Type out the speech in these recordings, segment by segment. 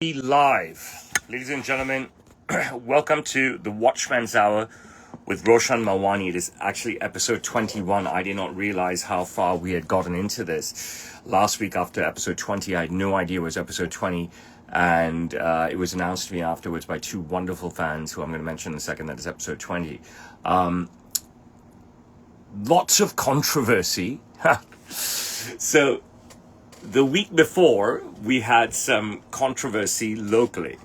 Live. Ladies and gentlemen, welcome to the Watchman's Hour with Roshan Melwani. It is actually episode 21. I did not realize how far we had gotten into this. Last week after episode 20, I had no idea it was episode 20. And it was announced to me afterwards by two wonderful fans who I'm going to mention in a second. That is episode 20. Lots of controversy. So the week before, we had some controversy locally.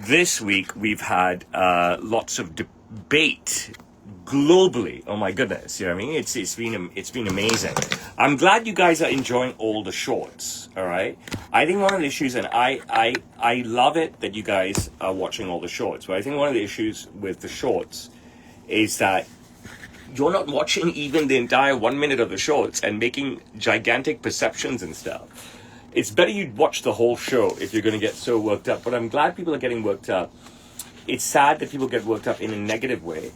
This week, we've had lots of debate globally. Oh my goodness, you know what I mean? It's been amazing. I'm glad you guys are enjoying all the shorts. All right. I think one of the issues, and I love it that you guys are watching all the shorts. But I think one of the issues with the shorts is that you're not watching even the entire 1 minute of the shorts and making gigantic perceptions and stuff. It's better you watch the whole show if you're going to get so worked up. But I'm glad people are getting worked up. It's sad that people get worked up in a negative way.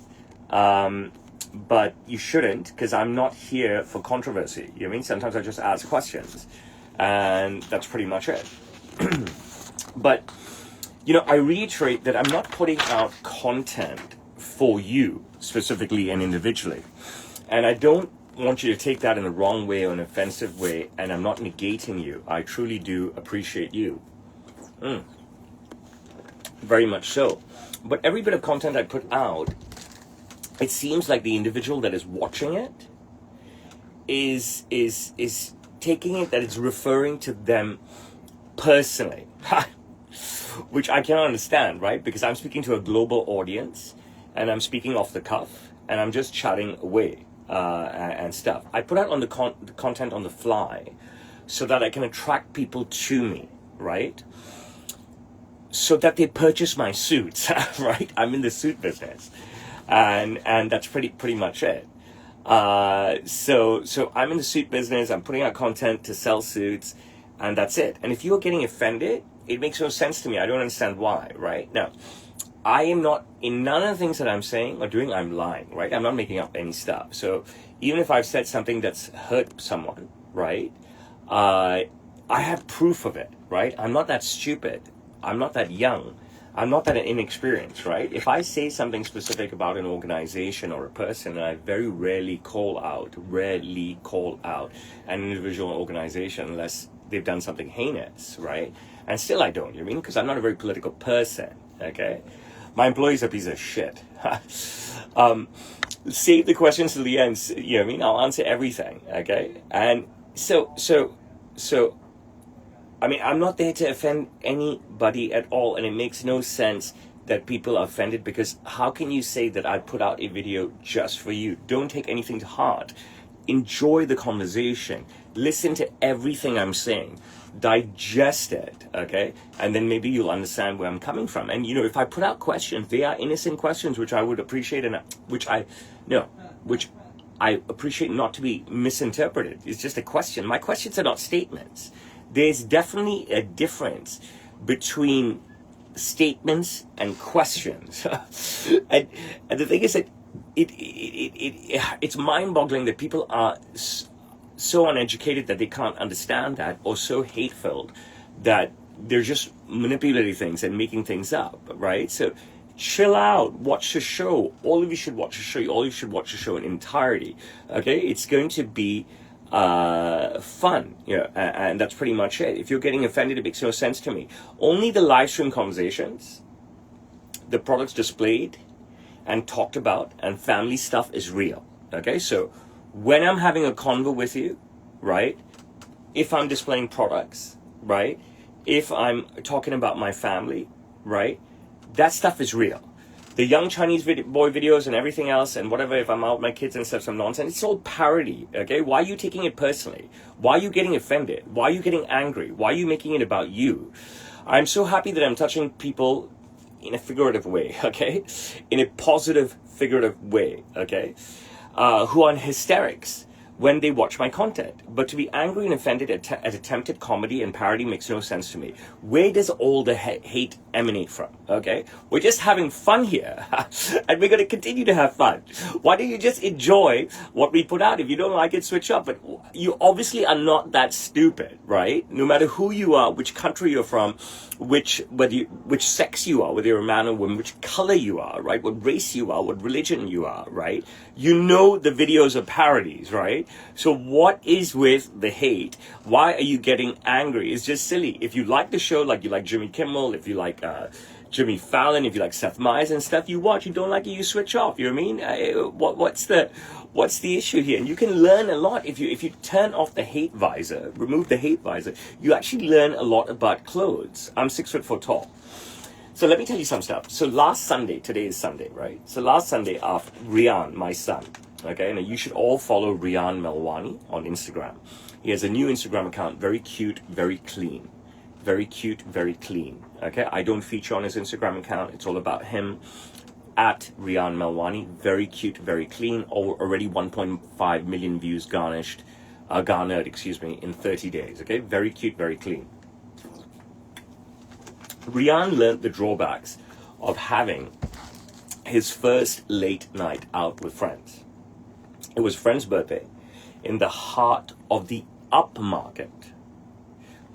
But you shouldn't, because I'm not here for controversy. You know what I mean? Sometimes I just ask questions. And that's pretty much it. But, you know, I reiterate that I'm not putting out content for you specifically and individually. And I don't want you to take that in the wrong way or an offensive way, and I'm not negating you. I truly do appreciate you. Very much so. But every bit of content I put out, it seems like the individual that is watching it is taking it that it's referring to them personally. Which I cannot understand, right? Because I'm speaking to a global audience, and I'm speaking off the cuff, and I'm just chatting away and stuff. I put out on the content on the fly so that I can attract people to me, right? So that they purchase my suits, right? I'm in the suit business, and that's pretty much it. So I'm in the suit business. I'm putting out content to sell suits, and that's it. And if you're getting offended, it makes no sense to me. I don't understand why, right? Now, I am not, in none of the things that I'm saying or doing, I'm lying, right? I'm not making up any stuff. So even if I've said something that's hurt someone, right? I have proof of it, right? I'm not that stupid. I'm not that young. I'm not that inexperienced, right? If I say something specific about an organization or a person, and I very rarely call out an individual organization unless they've done something heinous, right? And still I don't, you know what I mean? Because I'm not a very political person, okay? My employee's a piece of shit. Save the questions to the end, you know what I mean? I'll answer everything, okay? And so, I mean, I'm not there to offend anybody at all, and it makes no sense that people are offended, because how can you say that I put out a video just for you? Don't take anything to heart. Enjoy the conversation. Listen to everything I'm saying. Digest it, okay? And then maybe you'll understand where I'm coming from. And, you know, if I put out questions, they are innocent questions, which I would appreciate, and which I appreciate not to be misinterpreted. It's just a question. My questions are not statements. There's definitely a difference between statements and questions. and the thing is that it's mind-boggling that people are so uneducated that they can't understand that, or so hate-filled that they're just manipulating things and making things up, right? So chill out, watch the show. All of you should watch the show. All of you should watch the show in entirety, okay? It's going to be fun, you know, and that's pretty much it. If you're getting offended, it makes no sense to me. Only the live stream conversations, the products displayed and talked about, and family stuff is real, okay? So when I'm having a convo with you, right, if I'm displaying products, right, if I'm talking about my family, right, that stuff is real. The young Chinese boy videos and everything else and whatever, if I'm out with my kids and stuff, some nonsense, it's all parody, okay? Why are you taking it personally? Why are you getting offended? Why are you getting angry? Why are you making it about you? I'm so happy that I'm touching people in a figurative way, okay? In a positive figurative way, okay? Who are in hysterics. when they watch my content. But to be angry and offended at attempted comedy and parody makes no sense to me. Where does all the hate emanate from? Okay, we're just having fun here, and we're going to continue to have fun. Why don't you just enjoy what we put out? If you don't like it, switch up. But you obviously are not that stupid, right? No matter who you are, which country you're from, which sex you are, whether you're a man or woman, which color you are, right? What race you are, what religion you are, right? You know the videos are parodies, right? So what is with the hate? Why are you getting angry? It's just silly. If you like the show, like you like Jimmy Kimmel, if you like Jimmy Fallon, if you like Seth Meyers and stuff, you watch. You don't like it, you switch off. You know what I mean? What's the issue here? And you can learn a lot if you turn off the hate visor, remove the hate visor. You actually learn a lot about clothes. I'm 6'4" tall. So let me tell you some stuff. So last Sunday, today is Sunday, right? So last Sunday, Rian, my son, okay, and you should all follow Rian Melwani on Instagram. He has a new Instagram account, very cute, very clean. Very cute, very clean, okay? I don't feature on his Instagram account. It's all about him. At Rian Melwani, very cute, very clean. Already 1.5 million views garnered, in 30 days, okay? Very cute, very clean. Rian learned the drawbacks of having his first late night out with friends. It was a friend's birthday in the heart of the upmarket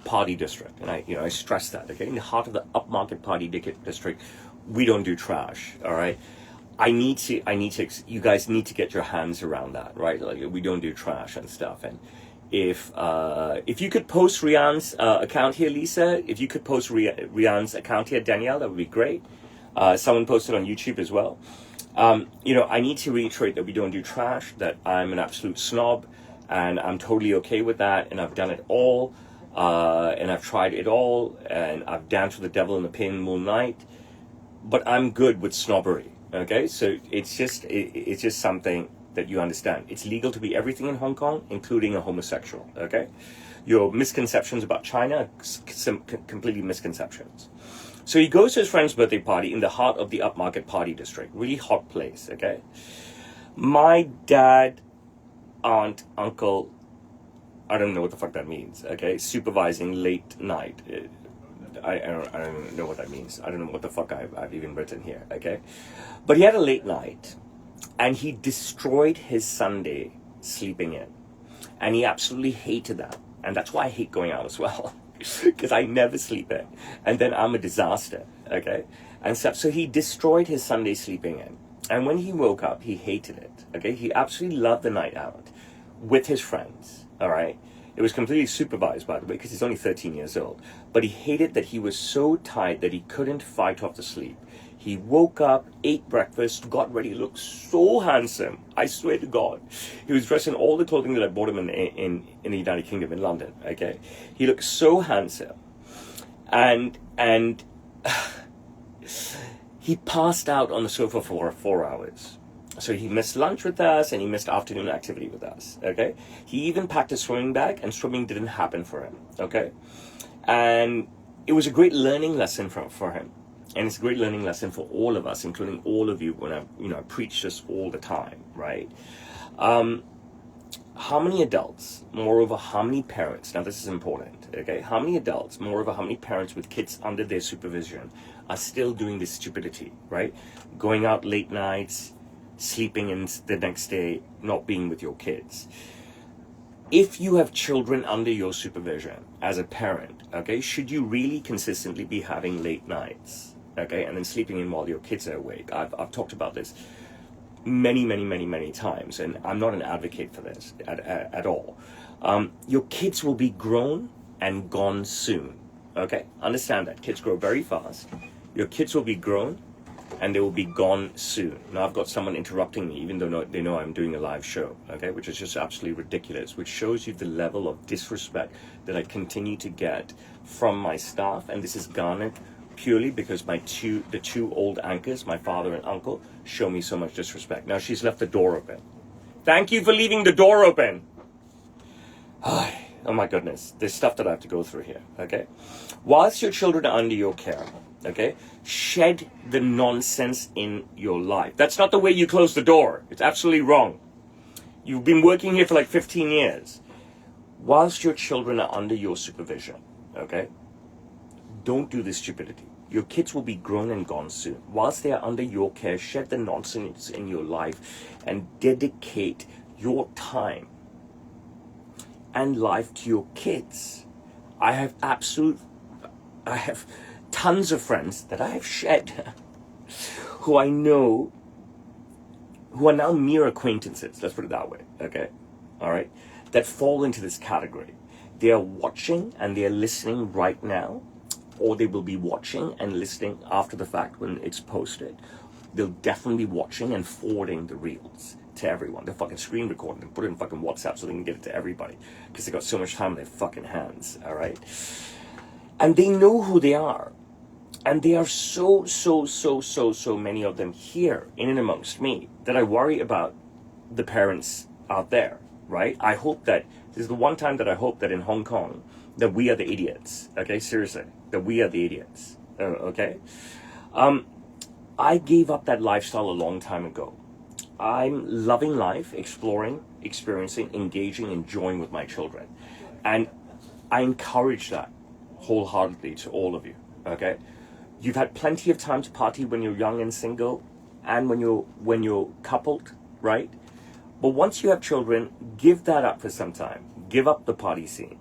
party district. And I stress that, okay? In the heart of the upmarket party district, we don't do trash, all right? You guys need to get your hands around that, right? Like, we don't do trash and stuff. And if you could post Rian's account here, Lisa, if you could post Rian's account here, Danielle, that would be great. Someone posted on YouTube as well. I need to reiterate that we don't do trash, that I'm an absolute snob, and I'm totally okay with that, and I've done it all, and I've tried it all, and I've danced with the devil in the pale moonlight, but I'm good with snobbery, okay? So it's just something that you understand. It's legal to be everything in Hong Kong, including a homosexual, okay? Your misconceptions about China are completely misconceptions. So he goes to his friend's birthday party in the heart of the upmarket party district. Really hot place, okay? My dad, aunt, uncle, I don't know what the fuck that means, okay? Supervising late night. I don't know what that means. I don't know what the fuck I've even written here, okay? But he had a late night, and he destroyed his Sunday sleeping in. And he absolutely hated that. And that's why I hate going out as well. Because I never sleep in. And then I'm a disaster, okay? And so he destroyed his Sunday sleeping in. And when he woke up, he hated it, okay? He absolutely loved the night out with his friends, all right? It was completely supervised, by the way, because he's only 13 years old. But he hated that he was so tired that he couldn't fight off the sleep. He woke up, ate breakfast, got ready, looked so handsome. I swear to God. He was dressed in all the clothing that I bought him in the United Kingdom, in London, okay? He looked so handsome. And he passed out on the sofa for 4 hours. So he missed lunch with us, and he missed afternoon activity with us, okay? He even packed a swimming bag, and swimming didn't happen for him, okay? And it was a great learning lesson for him. And it's a great learning lesson for all of us, including all of you, when I preach this all the time, right? How many adults, moreover, how many parents, now this is important, okay? How many adults, moreover, how many parents with kids under their supervision are still doing this stupidity, right? Going out late nights, sleeping in the next day, not being with your kids. If you have children under your supervision as a parent, okay, should you really consistently be having late nights, okay, and then sleeping in while your kids are awake? I've talked about this many times, and I'm not an advocate for this at all. Your kids will be grown and gone soon, okay? Understand that. Kids grow very fast. Your kids will be grown and they will be gone soon. Now I've got someone interrupting me, even though they know I'm doing a live show, okay, which is just absolutely ridiculous, which shows you the level of disrespect that I continue to get from my staff, and this is garnered purely because the two old anchors, my father and uncle, show me so much disrespect. Now she's left the door open. Thank you for leaving the door open. Oh my goodness, there's stuff that I have to go through here, okay? Whilst your children are under your care, okay, shed the nonsense in your life. That's not the way you close the door. It's absolutely wrong. You've been working here for like 15 years. Whilst your children are under your supervision, okay? Don't do this stupidity. Your kids will be grown and gone soon. Whilst they are under your care, shed the nonsense in your life and dedicate your time and life to your kids. I have tons of friends that I have shed who I know who are now mere acquaintances, let's put it that way, okay? All right? That fall into this category. They are watching and they are listening right now, or they will be watching and listening after the fact when it's posted. They'll definitely be watching and forwarding the reels to everyone. They're fucking screen recording and put it in fucking WhatsApp so they can get it to everybody because they got so much time in their fucking hands, all right? And they know who they are. And there are so many of them here in and amongst me that I worry about the parents out there, right? I hope that, this is the one time that I hope that in Hong Kong, that we are the idiots, okay? Seriously, that we are the idiots, okay? I gave up that lifestyle a long time ago. I'm loving life, exploring, experiencing, engaging, enjoying with my children. And I encourage that wholeheartedly to all of you, okay? You've had plenty of time to party when you're young and single and when you're coupled, right? But once you have children, give that up for some time. Give up the party scene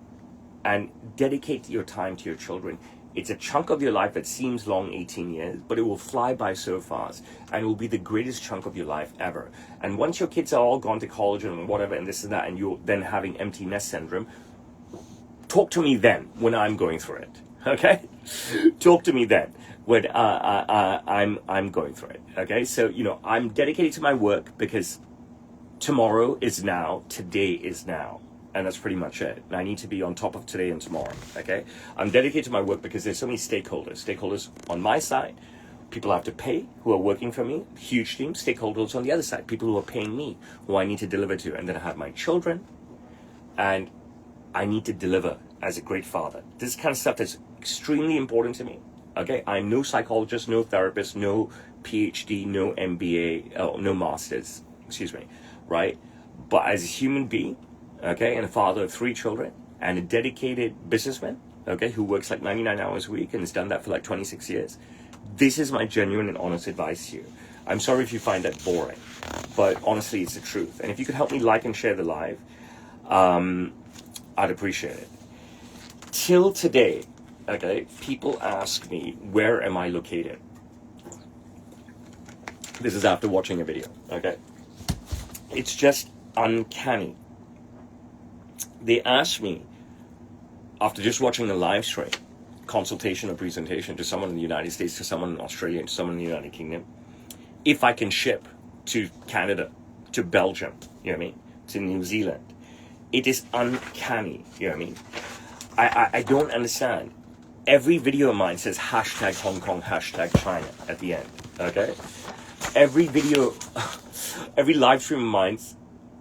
and dedicate your time to your children. It's a chunk of your life that seems long, 18 years, but it will fly by so fast and it will be the greatest chunk of your life ever. And once your kids are all gone to college and whatever and this and that, and you're then having empty nest syndrome, talk to me then when I'm going through it, okay? Talk to me then when I'm going through it, okay? So, I'm dedicated to my work because tomorrow is now, today is now. And that's pretty much it. And I need to be on top of today and tomorrow, okay? I'm dedicated to my work because there's so many stakeholders. Stakeholders on my side, people I have to pay who are working for me, huge team. Stakeholders on the other side, people who are paying me, who I need to deliver to. And then I have my children, and I need to deliver as a great father. This kind of stuff is extremely important to me, okay? I'm no psychologist, no therapist, no PhD, no MBA, no masters, excuse me, right? But as a human being, okay, and a father of 3 children, and a dedicated businessman, okay, who works like 99 hours a week and has done that for like 26 years, this is my genuine and honest advice to you. I'm sorry if you find that boring, but honestly, it's the truth. And if you could help me like and share the live, I'd appreciate it. Till today, okay, people ask me, where am I located? This is after watching a video, okay? It's just uncanny. They asked me, after just watching a live stream, consultation or presentation to someone in the United States, to someone in Australia, and to someone in the United Kingdom, if I can ship to Canada, to Belgium, you know what I mean, to New Zealand. It is uncanny, you know what I mean? I don't understand. Every video of mine says hashtag Hong Kong, hashtag China at the end, okay? Every video, every live stream of mine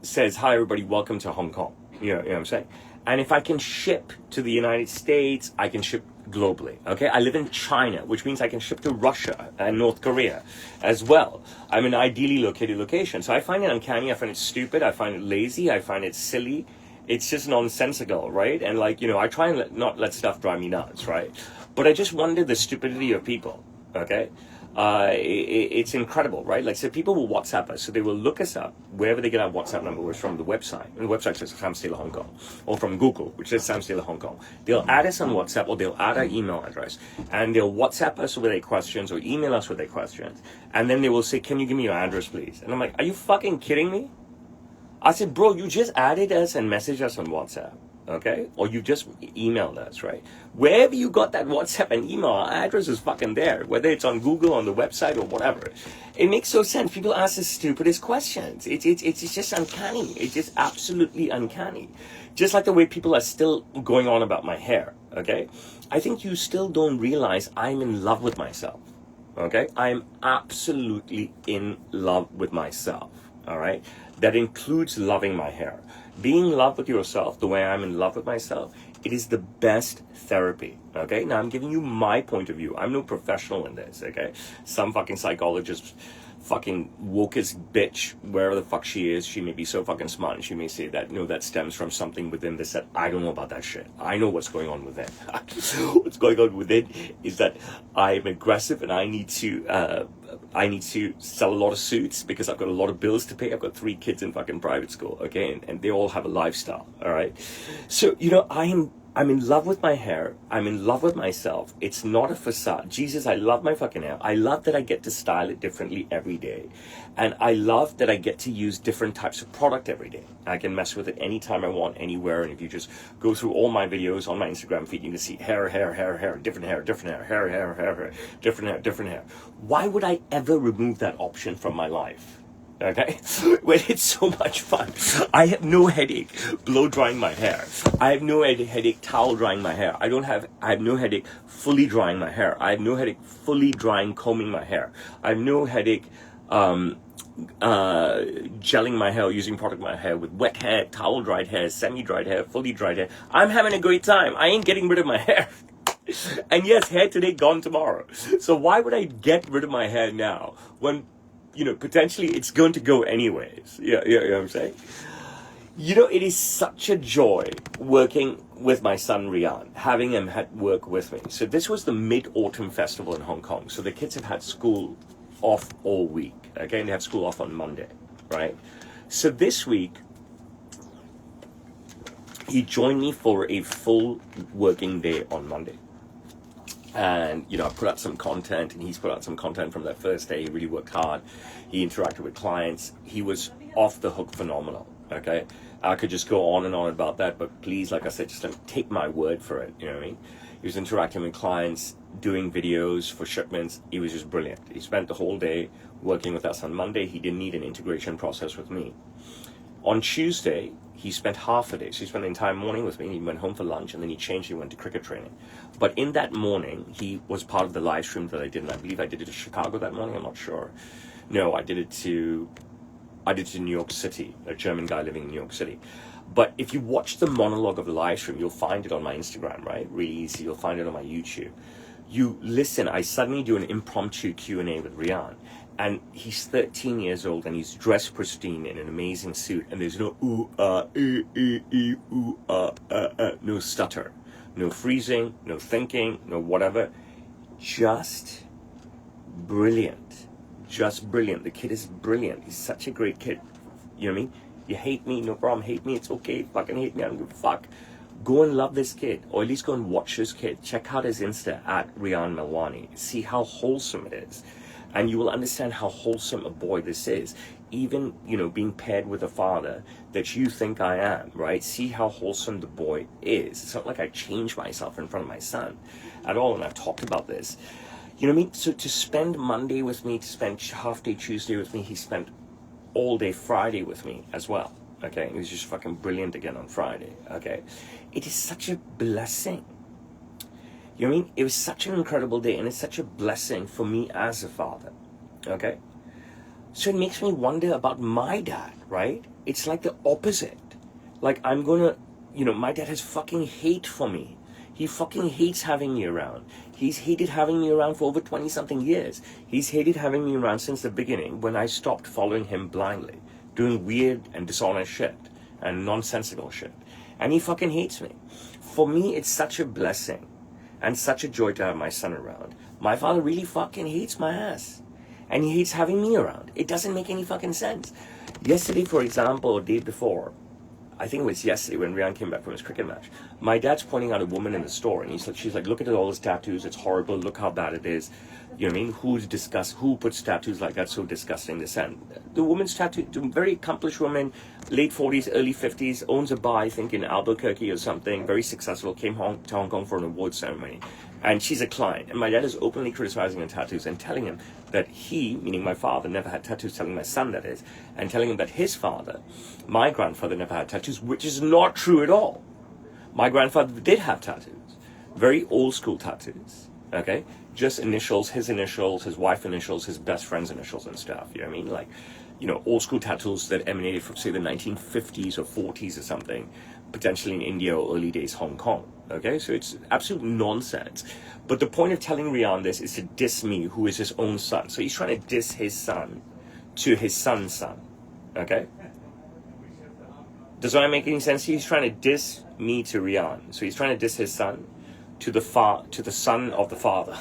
says, hi everybody, welcome to Hong Kong. You know what I'm saying? And if I can ship to the United States, I can ship globally, okay? I live in China, which means I can ship to Russia and North Korea as well. I'm in an ideally located location. So I find it uncanny, I find it stupid, I find it lazy, I find it silly. It's just nonsensical, right? And I try and not let stuff drive me nuts, right? But I just wonder the stupidity of people, okay? It's incredible, right? Like, so people will WhatsApp us, so they will look us up wherever they get our WhatsApp number, was from the website, and the website says Sam Taylor Hong Kong, or from Google, which says Sam Taylor Hong Kong. They'll add us on WhatsApp, or they'll add our email address, and they'll WhatsApp us with their questions, or email us with their questions, and then they will say, can you give me your address, please? And I'm like, are you fucking kidding me? I said, bro, you just added us and messaged us on WhatsApp. Okay? Or you just emailed us, right? Wherever you got that WhatsApp and email, our address is fucking there. Whether it's on Google, on the website, or whatever. It makes no sense. People ask the stupidest questions. It's just uncanny. It's just absolutely uncanny. Just like the way people are still going on about my hair, okay? I think you still don't realize I'm in love with myself, okay? I'm absolutely in love with myself, all right? That includes loving my hair. Being in love with yourself, the way I'm in love with myself, it is the best therapy, okay? Now, I'm giving you my point of view. I'm no professional in this, okay? Some fucking psychologist fucking wokest bitch, wherever the fuck she is. She may be so fucking smart and she may say that, no, that stems from something within this that I don't know about that shit. I know what's going on within. What's going on within is that I'm aggressive and I need to sell a lot of suits because I've got a lot of bills to pay. I've got 3 kids in fucking private school, okay, and they all have a lifestyle, all right? So, I'm in love with my hair. I'm in love with myself. It's not a facade. Jesus, I love my fucking hair. I love that I get to style it differently every day. And I love that I get to use different types of product every day. I can mess with it anytime I want, anywhere. And if you just go through all my videos on my Instagram feed, you can see hair, different hair, different hair. Why would I ever remove that option from my life? Okay, when it's so much fun. I have no headache blow drying my hair. I have no headache towel drying my hair. I have no headache fully drying my hair. I have no headache fully drying combing my hair. I have no headache gelling my hair, using product in my hair with wet hair, towel dried hair, semi-dried hair, fully dried hair. I'm having a great time. I ain't getting rid of my hair. And yes, hair today, gone tomorrow. So why would I get rid of my hair now when potentially it's going to go anyways? You know what I'm saying? It is such a joy working with my son Rian, having him work with me. So this was the Mid-Autumn Festival in Hong Kong. So the kids have had school off all week. Okay, and they have school off on Monday, right? So this week, he joined me for a full working day on Monday. And, I put out some content, and he's put out some content from that first day. He really worked hard. He interacted with clients. He was off the hook phenomenal, okay? I could just go on and on about that, but please, like I said, just don't take my word for it, you know what I mean? He was interacting with clients, doing videos for shipments. He was just brilliant. He spent the whole day working with us on Monday. He didn't need an integration process with me. On Tuesday, he spent half a day. So he spent the entire morning with me. He went home for lunch, and then he changed. He went to cricket training. But in that morning, he was part of the live stream that I did, and I believe I did it to Chicago that morning. I'm not sure. No, I did it to New York City, a German guy living in New York City. But if you watch the monologue of the live stream, you'll find it on my Instagram, right? Really easy. You'll find it on my YouTube. You listen. I suddenly do an impromptu Q&A with Rian. And he's 13 years old, and he's dressed pristine in an amazing suit, and there's no no stutter, no freezing, no thinking, no whatever. Just brilliant. Just brilliant. The kid is brilliant. He's such a great kid. You know what I mean? You hate me, no problem. Hate me, it's okay. Fucking hate me, I don't give a fuck. Go and love this kid, or at least go and watch this kid. Check out his Insta at Rian Melwani. See how wholesome it is. And you will understand how wholesome a boy this is. Even, being paired with a father that you think I am, right? See how wholesome the boy is. It's not like I change myself in front of my son at all. And I've talked about this. You know what I mean? So to spend Monday with me, to spend half day Tuesday with me, he spent all day Friday with me as well. Okay? He was just fucking brilliant again on Friday. Okay? It is such a blessing. You know what I mean? It was such an incredible day, and it's such a blessing for me as a father, okay? So it makes me wonder about my dad, right? It's like the opposite. Like, I'm gonna, my dad has fucking hate for me. He fucking hates having me around. He's hated having me around for over 20-something years. He's hated having me around since the beginning, when I stopped following him blindly, doing weird and dishonest shit and nonsensical shit. And he fucking hates me. For me, it's such a blessing. And such a joy to have my son around. My father really fucking hates my ass. And he hates having me around. It doesn't make any fucking sense. Yesterday, for example, or day before, I think it was yesterday when Rian came back from his cricket match, my dad's pointing out a woman in the store, and she's like, look at all his tattoos, it's horrible, look how bad it is. You know what I mean? Who puts tattoos like that, so disgusting, this and the woman's tattoo, very accomplished woman, late 40s, early 50s, owns a bar, I think, in Albuquerque or something, very successful, came to Hong Kong for an award ceremony. And she's a client. And my dad is openly criticizing her tattoos and telling him that he, meaning my father, never had tattoos, telling my son that is, and telling him that his father, my grandfather, never had tattoos, which is not true at all. My grandfather did have tattoos, very old school tattoos, okay? Just initials, his wife's initials, his best friend's initials and stuff, you know what I mean? Like, old school tattoos that emanated from, say, the 1950s or 40s or something, potentially in India or early days Hong Kong, Okay, so it's absolute nonsense. But the point of telling Rian this is to diss me, who is his own son. So he's trying to diss his son to his son's son. Okay? Does that make any sense? He's trying to diss me to Rian. So he's trying to diss his son to the son of the father.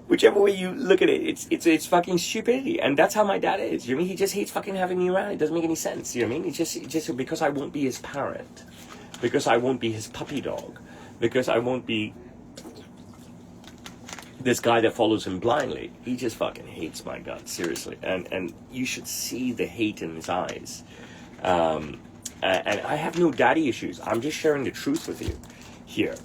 Whichever way you look at it, it's fucking stupidity. And that's how my dad is. You know what I mean? He just hates fucking having me around. It doesn't make any sense. You know what I mean? It's just because I won't be his parent. Because I won't be his puppy dog. Because I won't be this guy that follows him blindly. He just fucking hates my guts, seriously. And you should see the hate in his eyes. And I have no daddy issues. I'm just sharing the truth with you here.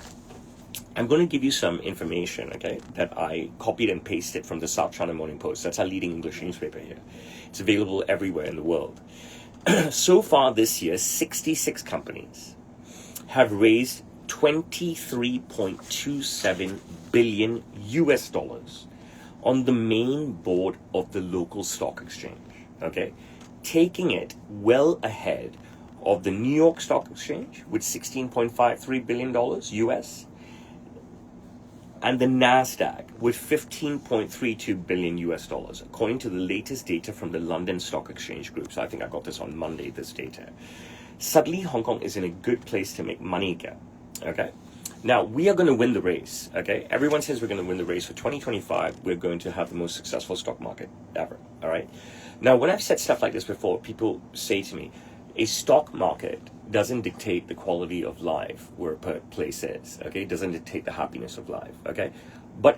I'm going to give you some information, okay, that I copied and pasted from the South China Morning Post. That's our leading English newspaper here. It's available everywhere in the world. So far this year, 66 companies have raised 23.27 billion US dollars on the main board of the local stock exchange, okay, taking it well ahead of the New York Stock Exchange with $16.53 billion US, and the NASDAQ with $15.32 billion US dollars, according to the latest data from the London Stock Exchange Group. So I think I got this on Monday, this data. Suddenly, Hong Kong is in a good place to make money again, okay? Now, we are going to win the race, okay? Everyone says we're going to win the race. For 2025, we're going to have the most successful stock market ever, all right? Now, when I've said stuff like this before, people say to me, a stock market doesn't dictate the quality of life where a place is, okay? It doesn't dictate the happiness of life, okay? But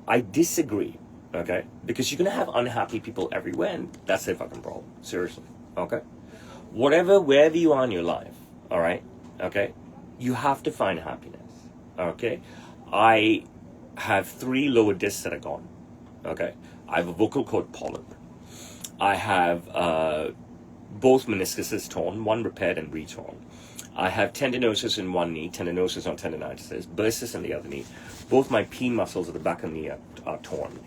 I disagree, okay? Because you're going to have unhappy people everywhere, and that's their fucking problem, seriously, okay? Wherever you are in your life, all right, okay? You have to find happiness, okay? I have 3 lower discs that are gone, okay? I have a vocal cord polyp. I have both meniscuses torn, one repaired and retorn. I have tendinosis in one knee, tendinosis on tendinitis, bursitis in the other knee. Both my P muscles at the back of the knee are torn.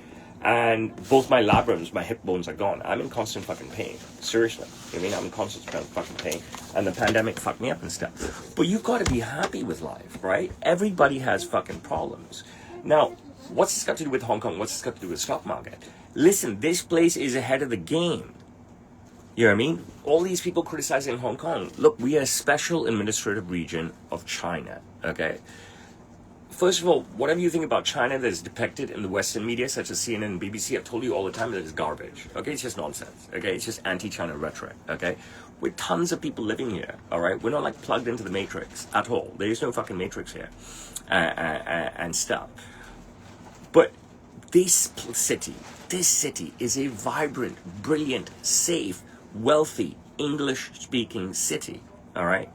And both my labrums, my hip bones are gone. I'm in constant fucking pain. Seriously. I mean, I'm in constant fucking pain. And the pandemic fucked me up and stuff. But you've got to be happy with life, right? Everybody has fucking problems. Now, what's this got to do with Hong Kong? What's this got to do with the stock market? Listen, this place is ahead of the game. You know what I mean? All these people criticizing Hong Kong. Look, we are a special administrative region of China, okay? First of all, whatever you think about China that is depicted in the Western media, such as CNN and BBC, I've told you all the time that it's garbage, okay? It's just nonsense, okay? It's just anti-China rhetoric, okay? With tons of people living here, all right? We're not like plugged into the matrix at all. There is no fucking matrix here and stuff. But this city is a vibrant, brilliant, safe, wealthy, English-speaking city, all right?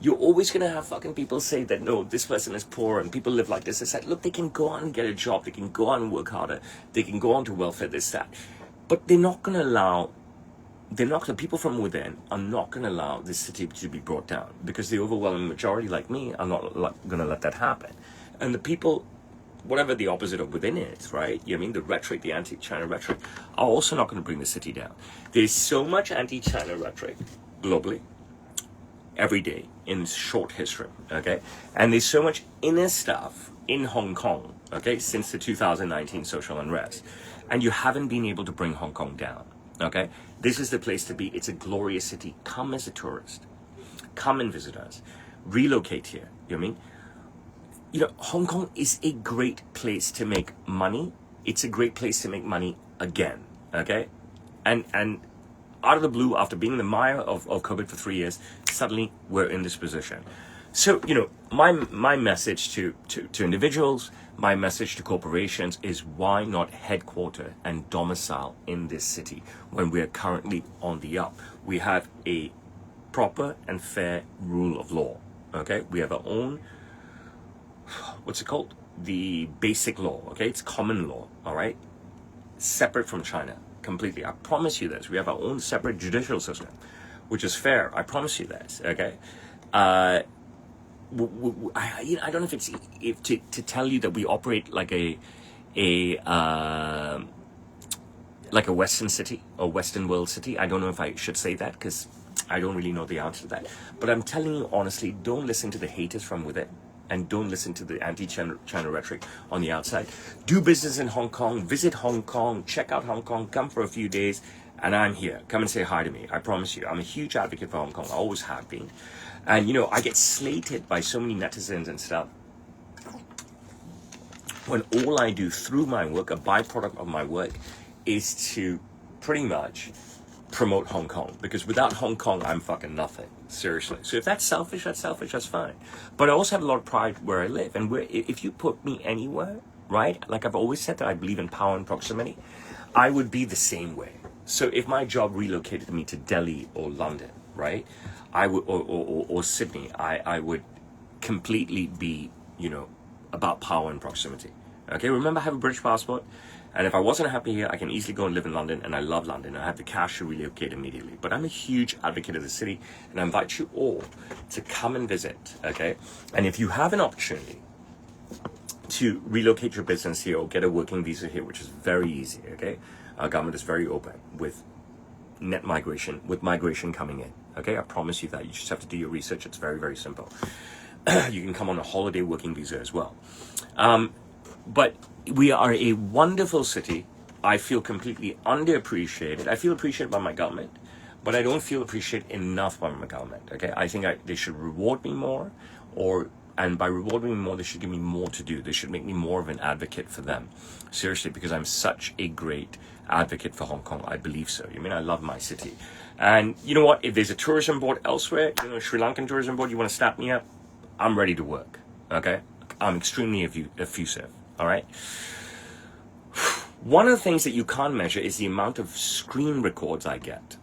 You're always going to have fucking people say that, no, this person is poor and people live like this. It's like, look, they can go on and get a job. They can go on and work harder. They can go on to welfare, this, that. But they're not going to allow, the people from within are not going to allow this city to be brought down, because the overwhelming majority, like me, are not going to let that happen. And the people, whatever the opposite of within is, right? You know what I mean? The rhetoric, the anti-China rhetoric, are also not going to bring the city down. There's so much anti-China rhetoric globally, every day, in short history, okay? And there's so much inner stuff in Hong Kong, okay, since the 2019 social unrest. And you haven't been able to bring Hong Kong down, okay? This is the place to be. It's a glorious city. Come as a tourist. Come and visit us. Relocate here, you know what I mean? You know, Hong Kong is a great place to make money. It's a great place to make money again, okay? And out of the blue, after being in the mire of COVID for 3 years, suddenly we're in this position. So, you know, my message to individuals, my message to corporations is, why not headquarter and domicile in this city when we are currently on the up? We have a proper and fair rule of law, okay? We have our own, what's it called? The basic law, okay? It's common law, all right? Separate from China, completely. I promise you this. We have our own separate judicial system, which is fair. I promise you this, okay? I don't know if it's to tell you that we operate like a like a Western city or Western world city. I don't know if I should say that because I don't really know the answer to that. But I'm telling you honestly, don't listen to the haters from within. And don't listen to the anti-China rhetoric on the outside. Do business in Hong Kong. Visit Hong Kong. Check out Hong Kong. Come for a few days. And I'm here. Come and say hi to me. I promise you. I'm a huge advocate for Hong Kong. I always have been. And, you know, I get slated by so many netizens and stuff when all I do through my work, a byproduct of my work, is to pretty much promote Hong Kong. Because without Hong Kong, I'm fucking nothing. Seriously. So if that's selfish, that's fine. But I also have a lot of pride where I live. And if you put me anywhere, right? Like I've always said that I believe in power and proximity. I would be the same way. So if my job relocated me to Delhi or London, right? I would, or Sydney, I would completely be, you know, about power and proximity. Okay, remember I have a British passport, and if I wasn't happy here, I can easily go and live in London, and I love London. I have the cash to relocate immediately. But I'm a huge advocate of the city, and I invite you all to come and visit, okay? And if you have an opportunity to relocate your business here or get a working visa here, which is very easy, okay? Our government is very open with net migration, with migration coming in, okay? I promise you that. You just have to do your research. It's very, very simple. You can come on a holiday working visa as well. But we are a wonderful city. I feel completely underappreciated. I feel appreciated by my government, but I don't feel appreciated enough by my government, okay? I think they should reward me more, and by rewarding me more, they should give me more to do. They should make me more of an advocate for them. Seriously, because I'm such a great advocate for Hong Kong. I believe so. I mean, I love my city. And you know what? If there's a tourism board elsewhere, you know, Sri Lankan tourism board, you want to snap me up, I'm ready to work, okay? I'm extremely effusive, all right? One of the things that you can't measure is the amount of screen records I get.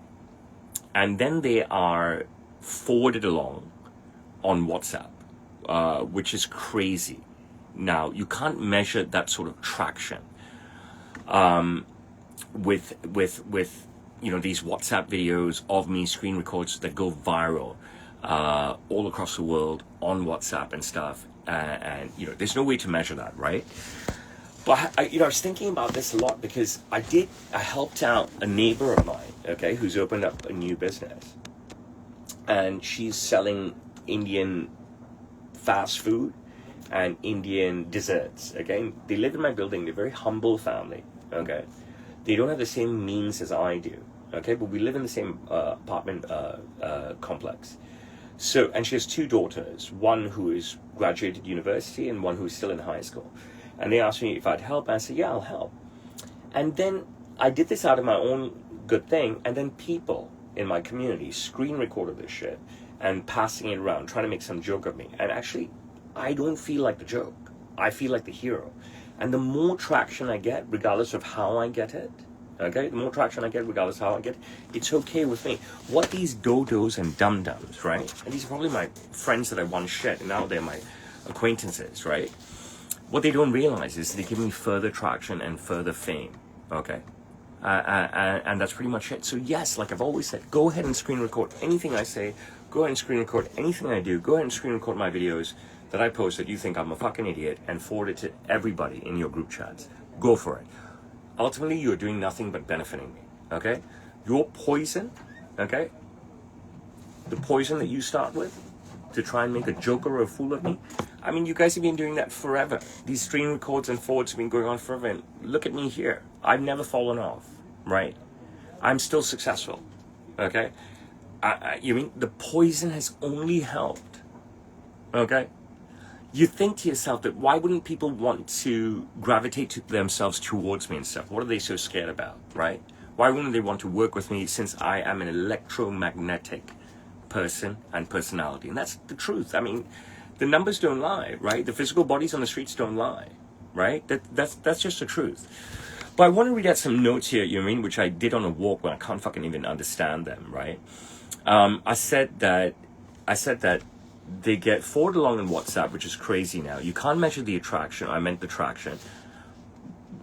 And then they are forwarded along on WhatsApp, which is crazy. Now, you can't measure that sort of traction with you know, these WhatsApp videos of me, screen records that go viral all across the world on WhatsApp and stuff. And you know, there's no way to measure that, right? But I was thinking about this a lot because I helped out a neighbor of mine, okay, who's opened up a new business, and she's selling Indian fast food and Indian desserts. Okay, they live in my building. They're a very humble family. Okay, they don't have the same means as I do. Okay, but we live in the same apartment complex. So, and she has two daughters, one who is graduated university and one who's still in high school. And they asked me if I'd help. And I said, yeah, I'll help. And then I did this out of my own good thing. And then people in my community screen recorded this shit and passing it around, trying to make some joke of me. And actually, I don't feel like the joke. I feel like the hero. And the more traction I get, regardless of how I get it, okay, the more traction I get, regardless of how I get it, it's okay with me. What these dodos and dum-dums, right? And these are probably my friends that I once shit, and now they're my acquaintances, right? What they don't realize is they give me further traction and further fame, okay? And that's pretty much it. So yes, like I've always said, go ahead and screen record anything I say. Go ahead and screen record anything I do. Go ahead and screen record my videos that I post that you think I'm a fucking idiot and forward it to everybody in your group chats. Go for it. Ultimately, you're doing nothing but benefiting me, okay? Your poison, okay? The poison that you start with to try and make a joke or a fool of me, I mean, you guys have been doing that forever. These screen records and forwards have been going on forever, and look at me here. I've never fallen off, right? I'm still successful, okay? You mean the poison has only helped, okay? You think to yourself that why wouldn't people want to gravitate to themselves towards me and stuff? What are they so scared about, right? Why wouldn't they want to work with me since I am an electromagnetic person and personality? And that's the truth. I mean, the numbers don't lie, right? The physical bodies on the streets don't lie, right? That's just the truth. But I want to read out some notes here, you know what I mean, which I did on a walk when I can't fucking even understand them, right? I said that they get forwarded along in WhatsApp, which is crazy now. You can't measure the attraction. I meant the traction.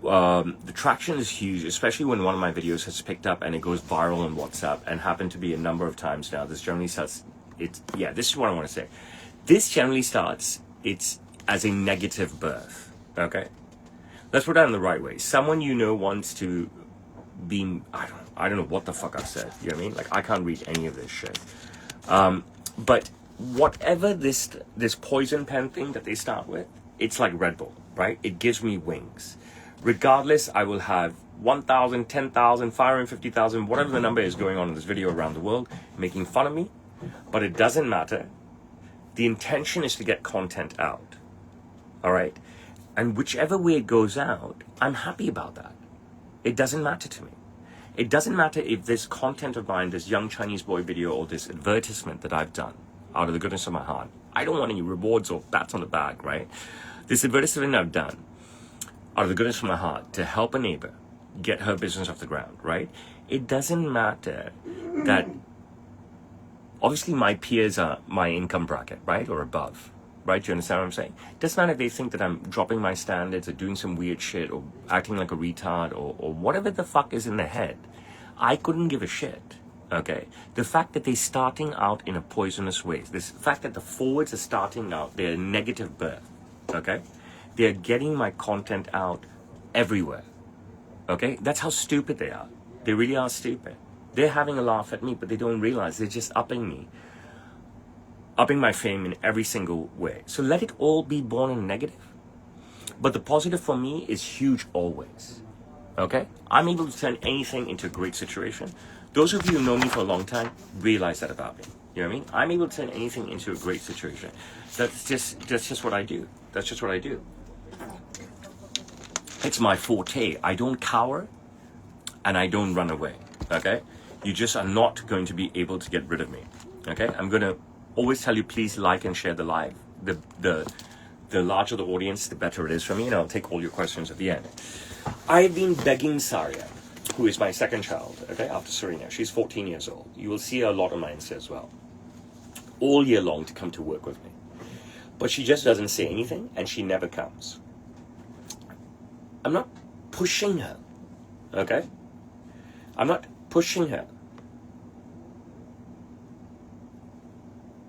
The traction is huge, especially when one of my videos has picked up and it goes viral on WhatsApp, and happened to be a number of times now. This generally starts, this is what I want to say. This generally starts, it's as a negative birth, okay? Let's put that in the right way. Someone you know wants to being, I don't know what the fuck I said. You know what I mean? Like, I can't read any of this shit. But whatever this poison pen thing that they start with, it's like Red Bull, right? It gives me wings. Regardless, I will have 1,000, 10,000, 550,000, whatever the number is going on in this video around the world, making fun of me. But it doesn't matter. The intention is to get content out. All right? And whichever way it goes out, I'm happy about that. It doesn't matter to me. It doesn't matter if this content of mine, this young Chinese boy video or this advertisement that I've done out of the goodness of my heart, I don't want any rewards or pats on the back, right? This advertisement I've done out of the goodness of my heart to help a neighbor get her business off the ground, right? It doesn't matter that obviously my peers are my income bracket, right? Or above, right? Do you understand what I'm saying? It doesn't matter if they think that I'm dropping my standards or doing some weird shit or acting like a retard or whatever the fuck is in their head. I couldn't give a shit, okay? The fact that they're starting out in a poisonous way, this fact that the forwards are starting out, they're negative birth, okay? They're getting my content out everywhere, okay? That's how stupid they are. They really are stupid. They're having a laugh at me, but they don't realize they're just upping me, upping my fame in every single way. So let it all be born in negative. But the positive for me is huge always, okay? I'm able to turn anything into a great situation. Those of you who know me for a long time realize that about me. You know what I mean? I'm able to turn anything into a great situation. That's just what I do. That's just what I do. It's my forte. I don't cower and I don't run away, okay? You just are not going to be able to get rid of me, okay? I'm going to always tell you, please like and share the live. The larger the audience, the better it is for me, and I'll take all your questions at the end. I've been begging Saria, who is my second child, okay, after Serena. She's 14 years old. You will see her a lot on my Insta as well, all year long to come to work with me. But she just doesn't say anything, and she never comes. I'm not pushing her, okay? I'm not pushing her.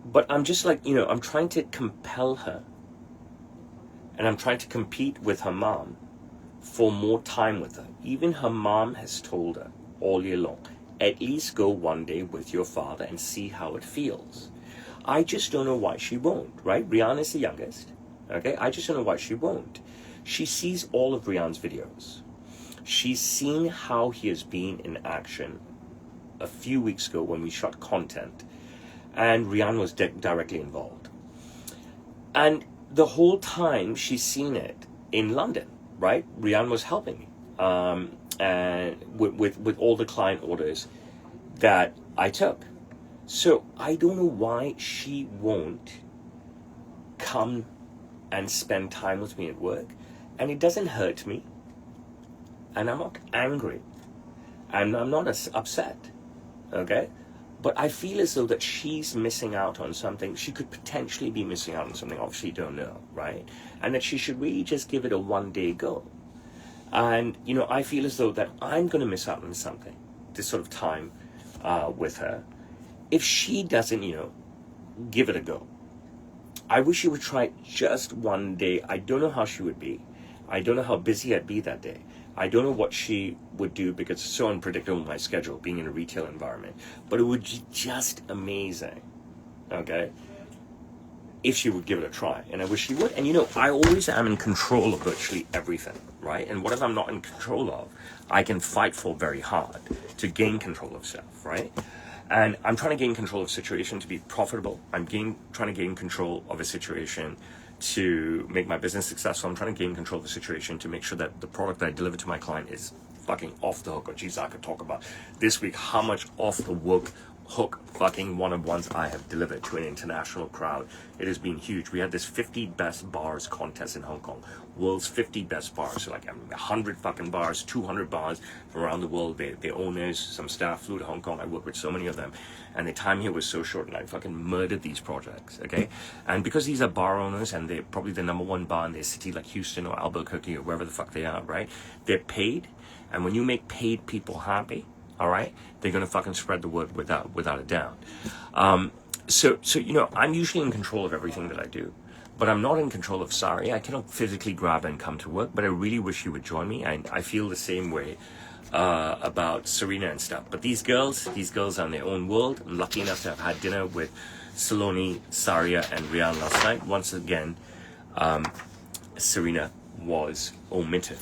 But I'm just like, you know, I'm trying to compel her. And I'm trying to compete with her mom for more time with her. Even her mom has told her all year long, at least go one day with your father and see how it feels. I just don't know why she won't, right? Rihanna's the youngest, okay? I just don't know why she won't. She sees all of Rihanna's videos. She's seen how he has been in action a few weeks ago when we shot content, and Rihanna was directly involved. And the whole time she's seen it in London, right? Rihanna was helping me, and with all the client orders that I took. So I don't know why she won't come and spend time with me at work. And it doesn't hurt me. And I'm not angry. And I'm not upset. Okay? But I feel as though that she's missing out on something. She could potentially be missing out on something. Obviously, don't know, right? And that she should really just give it a one-day go. And, you know, I feel as though that I'm going to miss out on something. This sort of time with her. If she doesn't, you know, give it a go. I wish she would try it just one day. I don't know how she would be. I don't know how busy I'd be that day. I don't know what she would do because it's so unpredictable my schedule, being in a retail environment. But it would be just amazing, okay, if she would give it a try. And I wish she would. And, you know, I always am in control of virtually everything, right? And whatever I'm not in control of, I can fight for very hard to gain control of stuff, right? And I'm trying to gain control of a situation to be profitable. I'm trying to gain control of a situation to make my business successful. I'm trying to gain control of the situation to make sure that the product that I deliver to my client is fucking off the hook. Or geez, I could talk about this week how much off the hook fucking one-on-ones I have delivered to an international crowd. It has been huge. We had this 50 best bars contest in Hong Kong. World's 50 best bars. So like 100 fucking bars, 200 bars from around the world. The owners, some staff flew to Hong Kong. I worked with so many of them. And the time here was so short and I fucking murdered these projects, okay? And because these are bar owners and they're probably the number one bar in their city like Houston or Albuquerque or wherever the fuck they are, right? They're paid. And when you make paid people happy, all right, they're going to fucking spread the word without a doubt. So, you know, I'm usually in control of everything that I do. but I'm not in control of Sari. I cannot physically grab and come to work, but I really wish you would join me. I feel the same way about Serena and stuff. But these girls are in their own world. I'm lucky enough to have had dinner with Saloni, Saria, and Rian last night. Once again, Serena was omitted.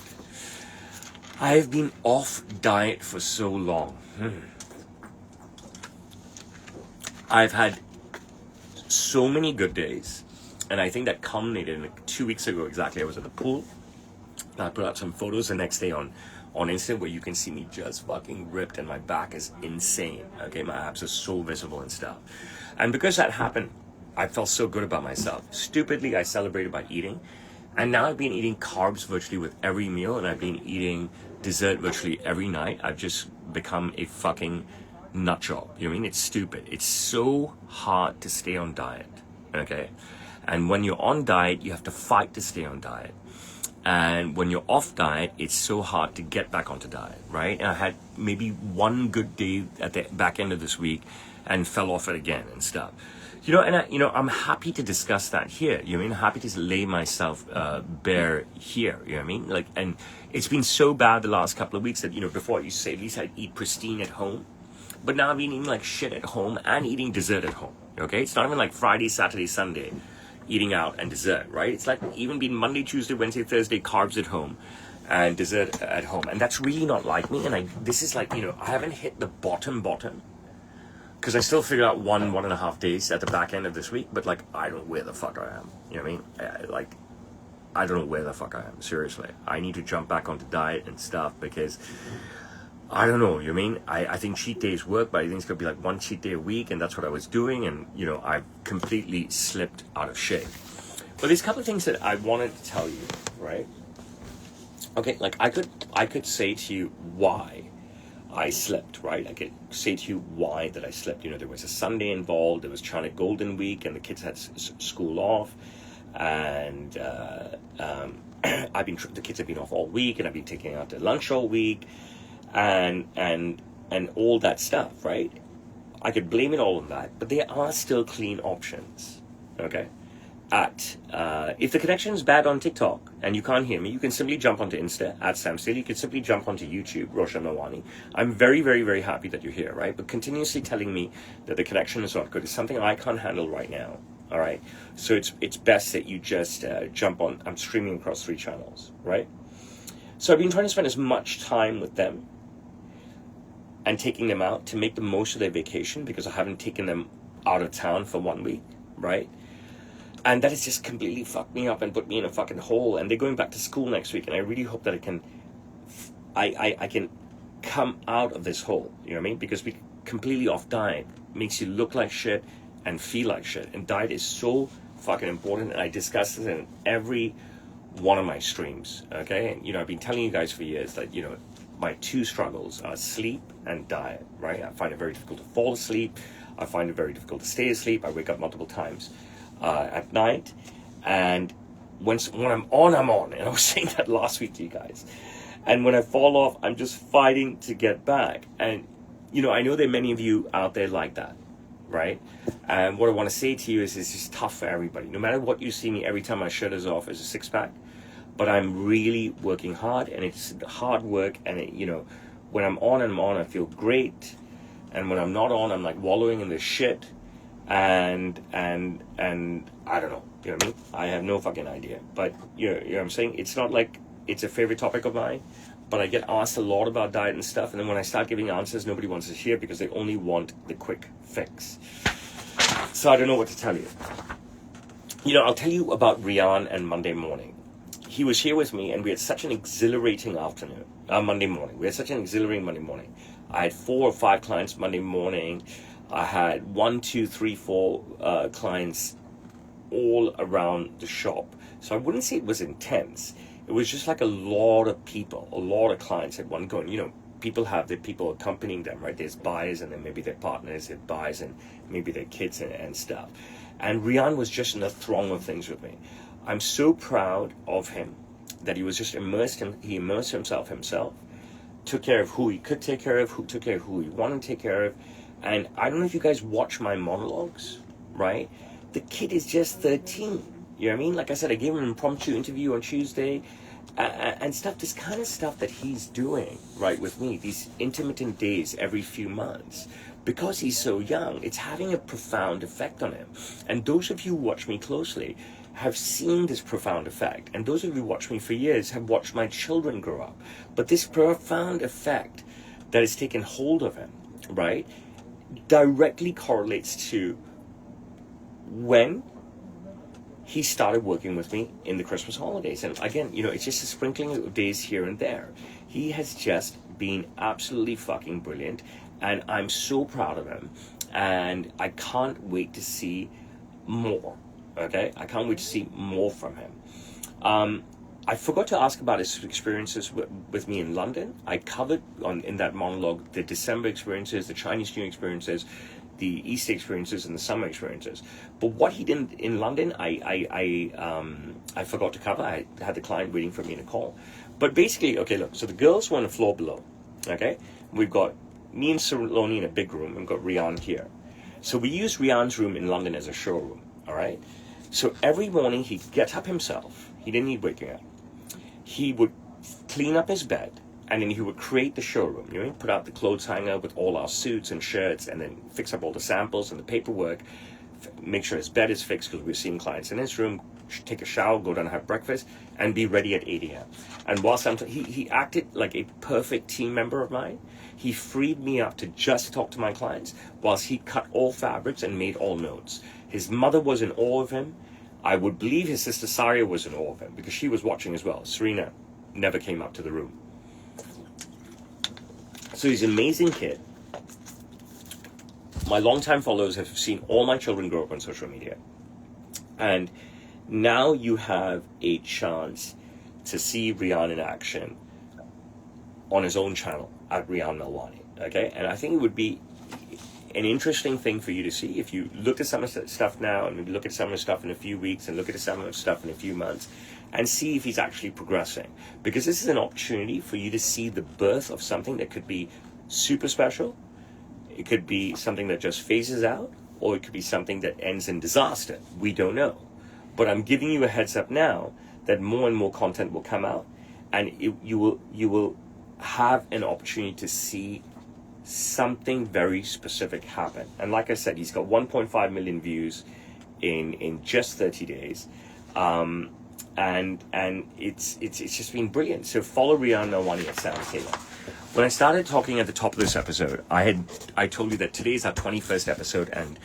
I've been off diet for so long. I've had so many good days, and I think that culminated in 2 weeks ago exactly. I was at the pool. I put out some photos the next day on Insta where you can see me just fucking ripped and my back is insane. Okay, my abs are so visible and stuff. And because that happened, I felt so good about myself. Stupidly, I celebrated by eating. And now I've been eating carbs virtually with every meal, and I've been eating dessert virtually every night. I've just become a fucking nut job. You know what I mean? It's stupid. It's so hard to stay on diet. Okay? And when you're on diet, you have to fight to stay on diet. And when you're off diet, it's so hard to get back onto diet, right? And I had maybe one good day at the back end of this week and fell off it again and stuff. You know, and I'm happy to discuss that here. You know what I mean? I'm happy to lay myself bare here. You know what I mean? Like, and it's been so bad the last couple of weeks that, you know, before I used to say at least I'd eat pristine at home. But now I've been eating like shit at home and eating dessert at home. Okay? It's not even like Friday, Saturday, Sunday eating out and dessert, right? It's like even been Monday, Tuesday, Wednesday, Thursday, carbs at home and dessert at home. And that's really not like me. And this is like, you know, I haven't hit the bottom because I still figure out 1.5 days at the back end of this week, but like, I don't know where the fuck I am. You know what I mean? Like, I don't know where the fuck I am. Seriously. I need to jump back onto diet and stuff because I don't know. You know what I mean? I think cheat days work, but I think it's going to be like one cheat day a week, and that's what I was doing. And, you know, I've completely slipped out of shape. But there's a couple of things that I wanted to tell you, right? Okay, like I could say to you why I slept, right? I could say to you why that I slept. You know, there was a Sunday involved, there was China Golden Week, and the kids had school off, and the kids have been off all week, and I've been taking out to lunch all week, and all that stuff, right? I could blame it all on that, but there are still clean options, okay? If the connection is bad on TikTok and you can't hear me, you can simply jump onto Insta at Sam Steele. You can simply jump onto YouTube, Roshan Melwani. I'm very, very, very happy that you're here, right? But continuously telling me that the connection is not good is something I can't handle right now, all right? So it's best that you just jump on. I'm streaming across 3 channels, right? So I've been trying to spend as much time with them and taking them out to make the most of their vacation because I haven't taken them out of town for 1 week, right? And that has just completely fucked me up and put me in a fucking hole. And they're going back to school next week. And I really hope that I can come out of this hole. You know what I mean? Because we completely off diet makes you look like shit and feel like shit. And diet is so fucking important. And I discuss this in every one of my streams. Okay? And, you know, I've been telling you guys for years that, you know, my 2 struggles are sleep and diet, right? I find it very difficult to fall asleep. I find it very difficult to stay asleep. I wake up multiple times at night, and when I'm on, and I was saying that last week to you guys, and when I fall off, I'm just fighting to get back. And you know, I know there are many of you out there like that, right? And what I want to say to you is it's just tough for everybody. No matter what you see me, every time my shirt is off is a 6-pack, but I'm really working hard, and it's hard work. And it, you know, when I'm on, I feel great, and when I'm not on, I'm like wallowing in this shit. And I don't know, you know what I mean? I have no fucking idea. But you know what I'm saying? It's not like it's a favorite topic of mine, but I get asked a lot about diet and stuff, and then when I start giving answers, nobody wants to hear because they only want the quick fix. So I don't know what to tell you. You know, I'll tell you about Rian and Monday morning. He was here with me, and we had such an exhilarating Monday morning. We had such an exhilarating Monday morning. I had 4 or 5 clients Monday morning. I had 1, 2, 3, 4 clients all around the shop. So I wouldn't say it was intense. It was just like a lot of people, a lot of clients at one go. And, you know, people have their people accompanying them, right? There's buyers, and then maybe their partners, their buyers, and maybe their kids and stuff. And Rian was just in a throng of things with me. I'm so proud of him that he was just he immersed himself, took care of who he could take care of, took care of who he wanted to take care of. And I don't know if you guys watch my monologues, right? The kid is just 13. You know what I mean? Like I said, I gave him an impromptu interview on Tuesday, and stuff, this kind of stuff that he's doing, right, with me, these intermittent days every few months, because he's so young, it's having a profound effect on him. And those of you who watch me closely have seen this profound effect. And those of you who watch me for years have watched my children grow up. But this profound effect that has taken hold of him, right, directly correlates to when he started working with me in the Christmas holidays. And again, you know, it's just a sprinkling of days here and there. He has just been absolutely fucking brilliant, and I'm so proud of him, and I can't wait to see more. Okay, I can't wait to see more from him. I forgot to ask about his experiences with me in London. I covered in that monologue the December experiences, the Chinese New Year experiences, the Easter experiences, and the summer experiences. But what he did in London, I forgot to cover. I had the client waiting for me in a call. But basically, okay, look, so the girls were on the floor below. Okay, we've got me and Saloni in a big room, and we've got Rian here. So we use Rian's room in London as a showroom. All right. So every morning he'd get up himself. He didn't need waking up. He would clean up his bed, and then he would create the showroom. You know, put out the clothes hanger with all our suits and shirts, and then fix up all the samples and the paperwork, make sure his bed is fixed because we're seeing clients in his room, take a shower, go down and have breakfast, and be ready at 8 a.m. And whilst he acted like a perfect team member of mine. He freed me up to just talk to my clients whilst he cut all fabrics and made all notes. His mother was in awe of him. I would believe his sister Saria was in awe of him because she was watching as well. Serena never came up to the room. So he's an amazing kid. My longtime followers have seen all my children grow up on social media. And now you have a chance to see Rian in action on his own channel at Rian Melwani. Okay? And I think it would be an interesting thing for you to see if you look at some of the stuff now and maybe look at some of the stuff in a few weeks and look at some of the stuff in a few months and see if he's actually progressing. Because this is an opportunity for you to see the birth of something that could be super special. It could be something that just phases out, or it could be something that ends in disaster. We don't know. But I'm giving you a heads up now that more and more content will come out, and you will have an opportunity to see something very specific happen. And like I said, he's got 1.5 million views in just 30 days. And it's just been brilliant. So follow Rian Melwani at Sam Taylor. When I started talking at the top of this episode, I told you that today is our 21st episode, and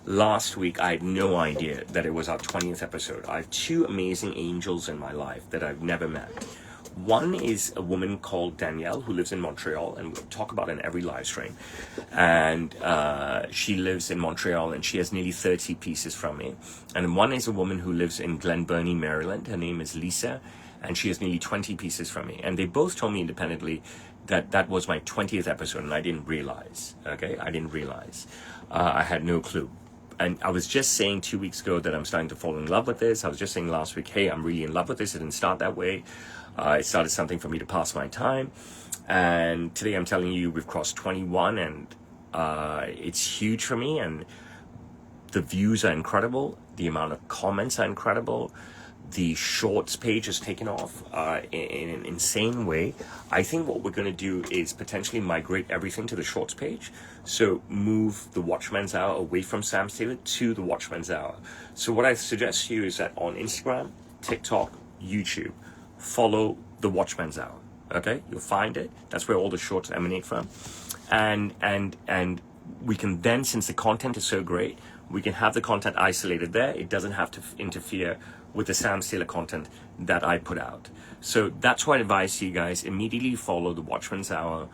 last week I had no idea that it was our 20th episode. I have two amazing angels in my life that I've never met. One is a woman called Danielle who lives in Montreal, and we'll talk about it in every live stream. And she lives in Montreal, and she has nearly 30 pieces from me. And one is a woman who lives in Glen Burnie, Maryland. Her name is Lisa, and she has nearly 20 pieces from me. And they both told me independently that that was my 20th episode, and I didn't realize. Okay, I didn't realize. I had no clue. And I was just saying 2 weeks ago that I'm starting to fall in love with this. I was just saying last week, hey, I'm really in love with this. It didn't start that way. It started something for me to pass my time. And today I'm telling you we've crossed 21, and it's huge for me. And the views are incredible. The amount of comments are incredible. The shorts page has taken off in an insane way. I think what we're going to do is potentially migrate everything to the shorts page. So move the Watchman's Hour away from Sam Taylor to the Watchman's Hour. So what I suggest to you is that on Instagram, TikTok, YouTube, follow the Watchman's Hour. Okay, you'll find it. That's where all the shorts emanate from. And we can then, since the content is so great, we can have the content isolated there. It doesn't have to interfere with the Sam Taylor content that I put out. So that's what I advise you guys. Immediately follow the Watchman's Hour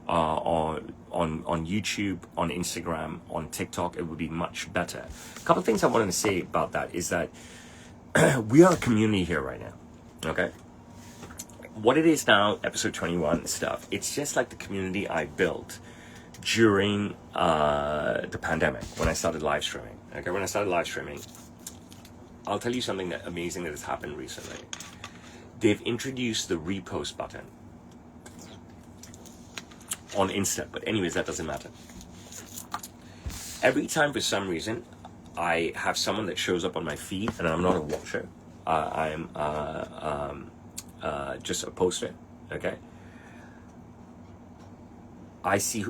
on YouTube, on Instagram, on TikTok. It would be much better. A couple of things I wanted to say about that is that we are a community here right now. Okay. What it is now, episode 21 stuff, it's just like the community I built during the pandemic when I started live streaming. Okay, when I started live streaming, I'll tell you something amazing that has happened recently. They've introduced the repost button on Insta, but anyways, that doesn't matter. Every time for some reason, I have someone that shows up on my feed, and I'm not a watcher. I'm just a poster, okay? I see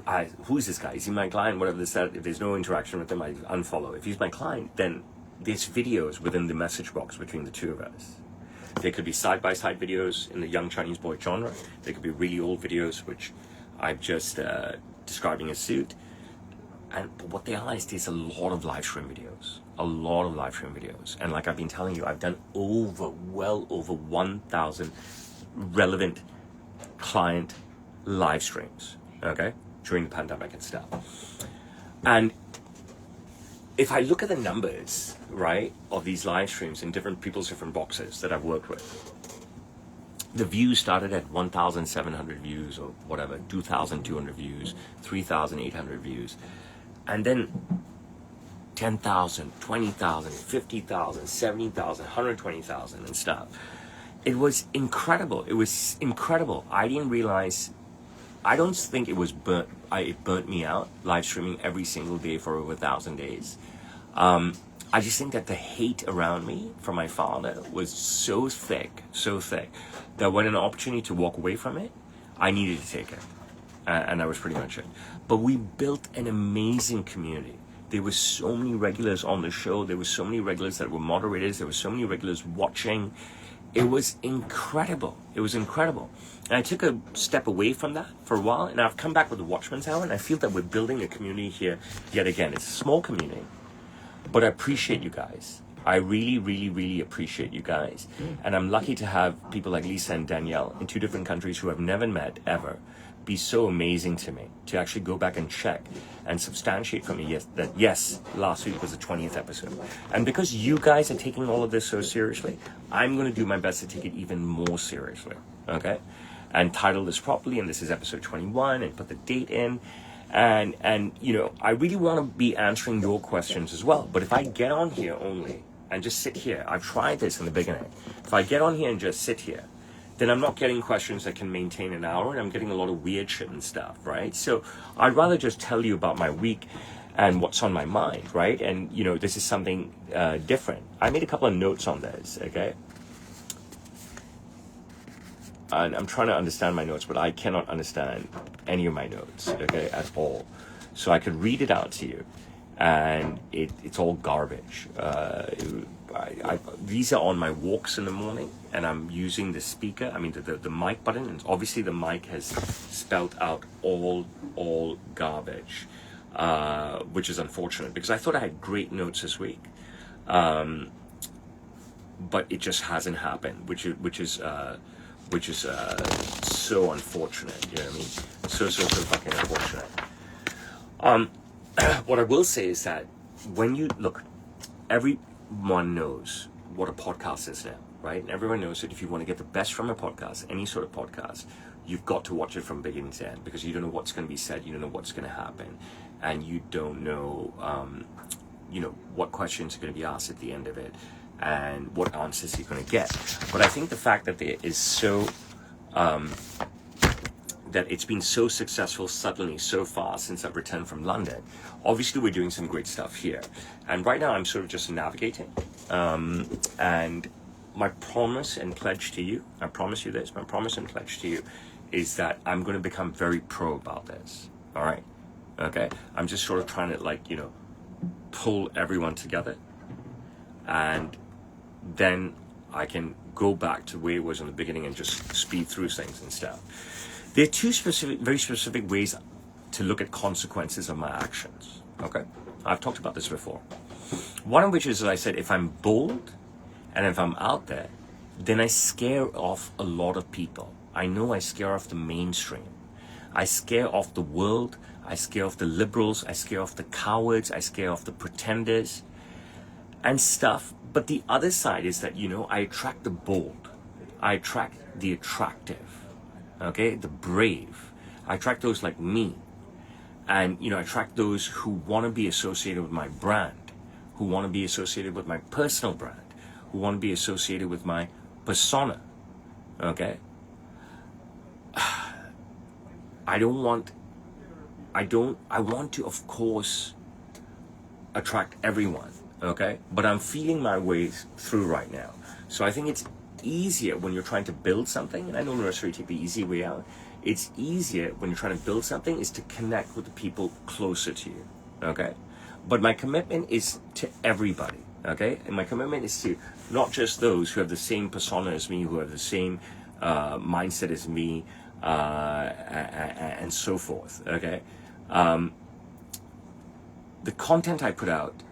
who's this guy? Is he my client? Whatever this said. If there's no interaction with him, I unfollow. If he's my client, then there's videos within the message box between the two of us. There could be side-by-side videos in the young Chinese boy genre. There could be really old videos, which I'm just describing as suit. But what they are is there's a lot of live stream videos. A lot of live stream videos. And like I've been telling you, I've done well over 1,000 relevant client live streams, okay, during the pandemic and stuff. And if I look at the numbers, right, of these live streams in different people's different boxes that I've worked with, the views started at 1,700 views or whatever, 2,200 views, 3,800 views, and then 10,000, 20,000, 50,000, 70,000, 120,000 and stuff. It was incredible. It was incredible. I didn't realize, I don't think it was it burnt me out, live streaming every single day for over 1,000 days. I just think that the hate around me from my father was so thick, that when an opportunity to walk away from it, I needed to take it. And that was pretty much it. But we built an amazing community. There were so many regulars on the show. There were so many regulars that were moderators. There were so many regulars watching. It was incredible. It was incredible. And I took a step away from that for a while, and I've come back with the Watchman's Hour, and I feel that we're building a community here yet again. It's a small community, but I appreciate you guys. I really appreciate you guys. And I'm lucky to have people like Lisa and Danielle in 2 different countries who I've never met ever be so amazing to me, to actually go back and check and substantiate for me that last week was the 20th episode. And because you guys are taking all of this so seriously, I'm going to do my best to take it even more seriously, okay? And title this properly, and this is episode 21, and put the date in. And you know, I really want to be answering your questions as well. But if I get on here only and just sit here, I've tried this in the beginning. If I get on here and just sit here, then I'm not getting questions that can maintain an hour, and I'm getting a lot of weird shit and stuff, right? So I'd rather just tell you about my week and what's on my mind, right? And, you know, this is something different. I made a couple of notes on this, okay? And I'm trying to understand my notes, but I cannot understand any of my notes, okay, at all. So I could read it out to you, and it's all garbage. These are on my walks in the morning, and I'm using the speaker, the mic button, and obviously the mic has spelled out all garbage, which is unfortunate, because I thought I had great notes this week, but it just hasn't happened, which is so unfortunate, you know what I mean? So fucking unfortunate. What I will say is that when you look, everyone knows what a podcast is now, right? And everyone knows that if you want to get the best from a podcast, any sort of podcast, you've got to watch it from beginning to end, because you don't know what's going to be said, you don't know what's going to happen, and you don't know, what questions are going to be asked at the end of it, and what answers you're going to get. But I think the fact that there is so that it's been so successful suddenly so far since I've returned from London. Obviously, we're doing some great stuff here, and right now I'm sort of just navigating. And my promise and pledge to you, I promise you this, my promise and pledge to you is that I'm going to become very pro about this. All right, okay. I'm just sort of trying to pull everyone together, and then I can go back to where it was in the beginning and just speed through things and stuff. There are 2 very specific ways to look at consequences of my actions, okay? I've talked about this before. One of which is, as I said, if I'm bold and if I'm out there, then I scare off a lot of people. I know I scare off the mainstream. I scare off the world. I scare off the liberals. I scare off the cowards. I scare off the pretenders and stuff. But the other side is that, I attract the bold. I attract the attractive. Okay, the brave. I attract those like me, and I attract those who want to be associated with my brand, who want to be associated with my personal brand, who want to be associated with my persona. Okay, I want to, of course, attract everyone, okay? But I'm feeling my way through right now. So I think it's easier when you're trying to build something, and I don't necessarily take the easy way out. It's easier when you're trying to build something is to connect with the people closer to you, okay? But my commitment is to everybody, okay? And my commitment is to not just those who have the same persona as me, who have the same mindset as me, and so forth, okay? The content I put out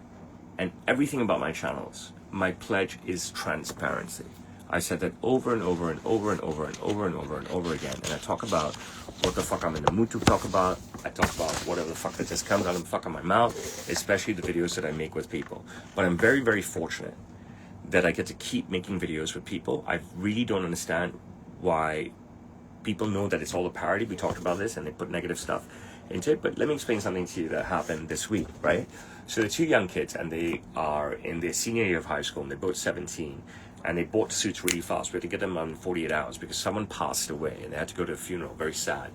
and everything about my channels, my pledge is transparency. I said that over and over and over and over and over and over and over again. And I talk about what the fuck I'm in the mood to talk about. I talk about whatever the fuck that just comes out of the fuck of my mouth, especially the videos that I make with people. But I'm very, very fortunate that I get to keep making videos with people. I really don't understand why people know that it's all a parody. We talked about this and they put negative stuff into it. But let me explain something to you that happened this week, right? So they're two young kids and they are in their senior year of high school and they're both 17. And they bought suits really fast. We had to get them in 48 hours because someone passed away and they had to go to a funeral, very sad.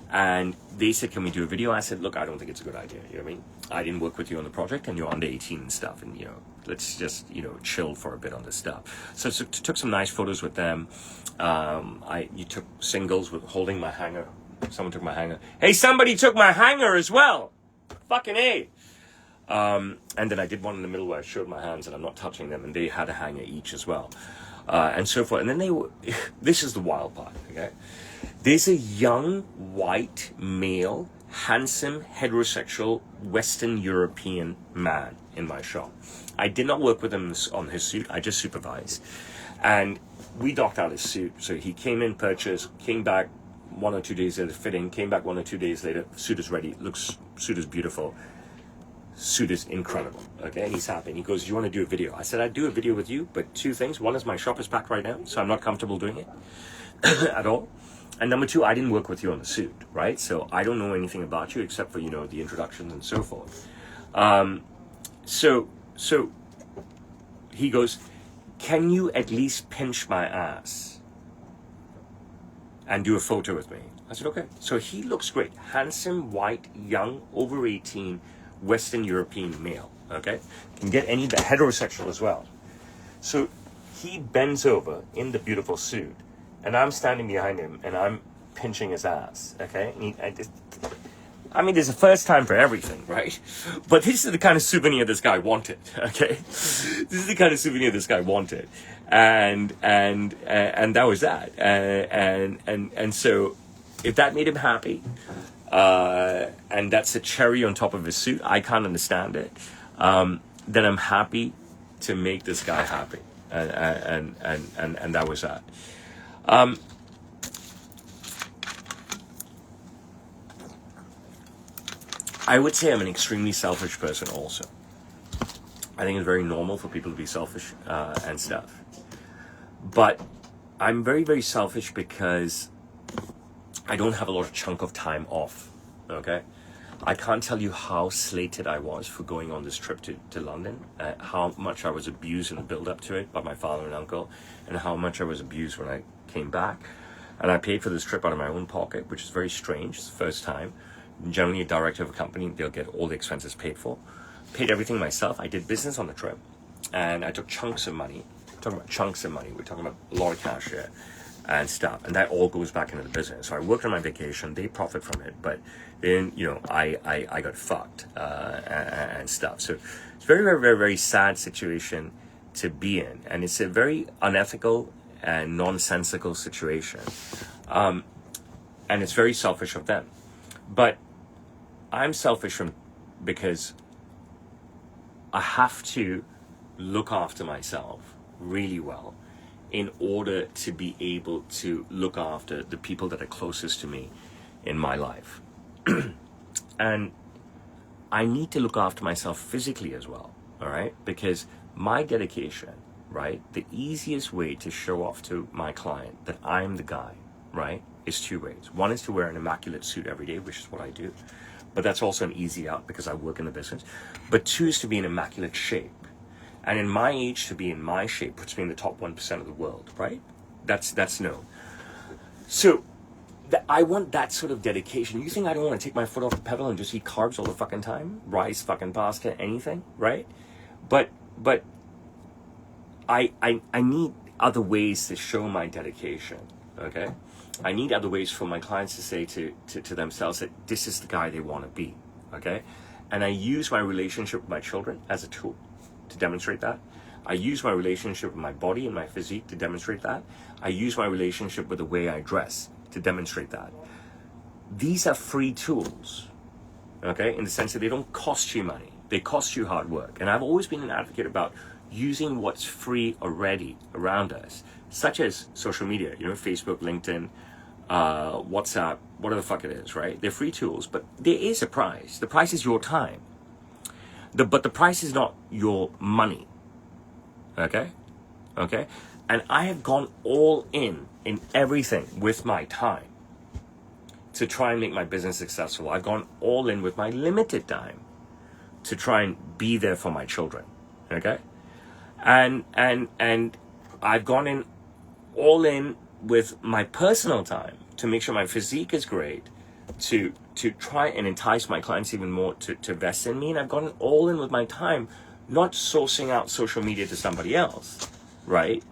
And they said, can we do a video? I said, look, I don't think it's a good idea. You know what I mean? I didn't work with you on the project and you're under 18 and stuff. And, you know, let's just, you know, chill for a bit on this stuff. So took some nice photos with them. You took singles with holding my hanger. Someone took my hanger. Hey, somebody took my hanger as well. Fucking A. And then I did one in the middle where I showed my hands and I'm not touching them, and they had a hanger each as well, and so forth. And then they were, this is the wild part, okay? There's a young, white, male, handsome, heterosexual, Western European man in my shop. I did not work with him on his suit, I just supervised. And we docked out his suit. So he came in, purchased, came back 1 or 2 days later, fitting, came back 1 or 2 days later, suit is ready, suit is beautiful. Suit is incredible, okay? And he's happy. And he goes, do you want to do a video? I said, I'd do a video with you, but two things. One is my shop is packed right now, so I'm not comfortable doing it at all. And number two, I didn't work with you on the suit, right? So I don't know anything about you except for, you know, the introductions and so forth. So he goes, can you at least pinch my ass and do a photo with me? I said, okay. So he looks great. Handsome, white, young, over 18, Western European male, okay? Can get any heterosexual as well. So he bends over in the beautiful suit, and I'm standing behind him, and I'm pinching his ass, okay? And I mean, there's a first time for everything, right? But this is the kind of souvenir this guy wanted, okay? This is the kind of souvenir this guy wanted, and that was that, and so if that made him happy. And that's a cherry on top of his suit. I can't understand it. Then I'm happy to make this guy happy, and that was that. I would say I'm an extremely selfish person. Also, I think it's very normal for people to be selfish and stuff. But I'm very, very selfish because I don't have a lot of chunk of time off, okay? I can't tell you how slated I was for going on this trip to London, how much I was abused in the build-up to it by my father and uncle, and how much I was abused when I came back. And I paid for this trip out of my own pocket, which is very strange. It's the first time. Generally, a director of a company, they'll get all the expenses paid for. Paid everything myself. I did business on the trip, and I took chunks of money. We're talking about chunks of money. We're talking about a lot of cash here. And stuff, and that all goes back into the business. So I worked on my vacation, they profit from it, but then, you know, I got fucked and stuff. So it's a very, very, very, very sad situation to be in, and it's a very unethical and nonsensical situation, and it's very selfish of them. But I'm selfish because I have to look after myself really well in order to be able to look after the people that are closest to me in my life. And I need to look after myself physically as well, all right? Because my dedication, right, the easiest way to show off to my client that I'm the guy, right, is two ways. One is to wear an immaculate suit every day, which is what I do. But that's also an easy out because I work in the business. But two is to be in immaculate shape. And in my age, to be in my shape puts me in the top 1% of the world, right? That's known. So I want that sort of dedication. You think I don't want to take my foot off the pedal and just eat carbs all the fucking time? Rice, fucking pasta, anything, right? but I need other ways to show my dedication. Okay, I need other ways for my clients to say to themselves that this is the guy they want to be. Okay, and I use my relationship with my children as a tool to demonstrate that. I use my relationship with my body and my physique to demonstrate that. I use my relationship with the way I dress to demonstrate that. These are free tools, okay, in the sense that they don't cost you money. They cost you hard work. And I've always been an advocate about using what's free already around us, such as social media, Facebook, LinkedIn, WhatsApp, whatever the fuck it is, right? They're free tools, but there is a price. The price is your time. But the price is not your money. Okay? And I have gone all in everything with my time to try and make my business successful. I've gone all in with my limited time to try and be there for my children. Okay? And I've gone in all in with my personal time to make sure my physique is great, to try and entice my clients even more to invest in me. And I've gone all in with my time, not sourcing out social media to somebody else, right?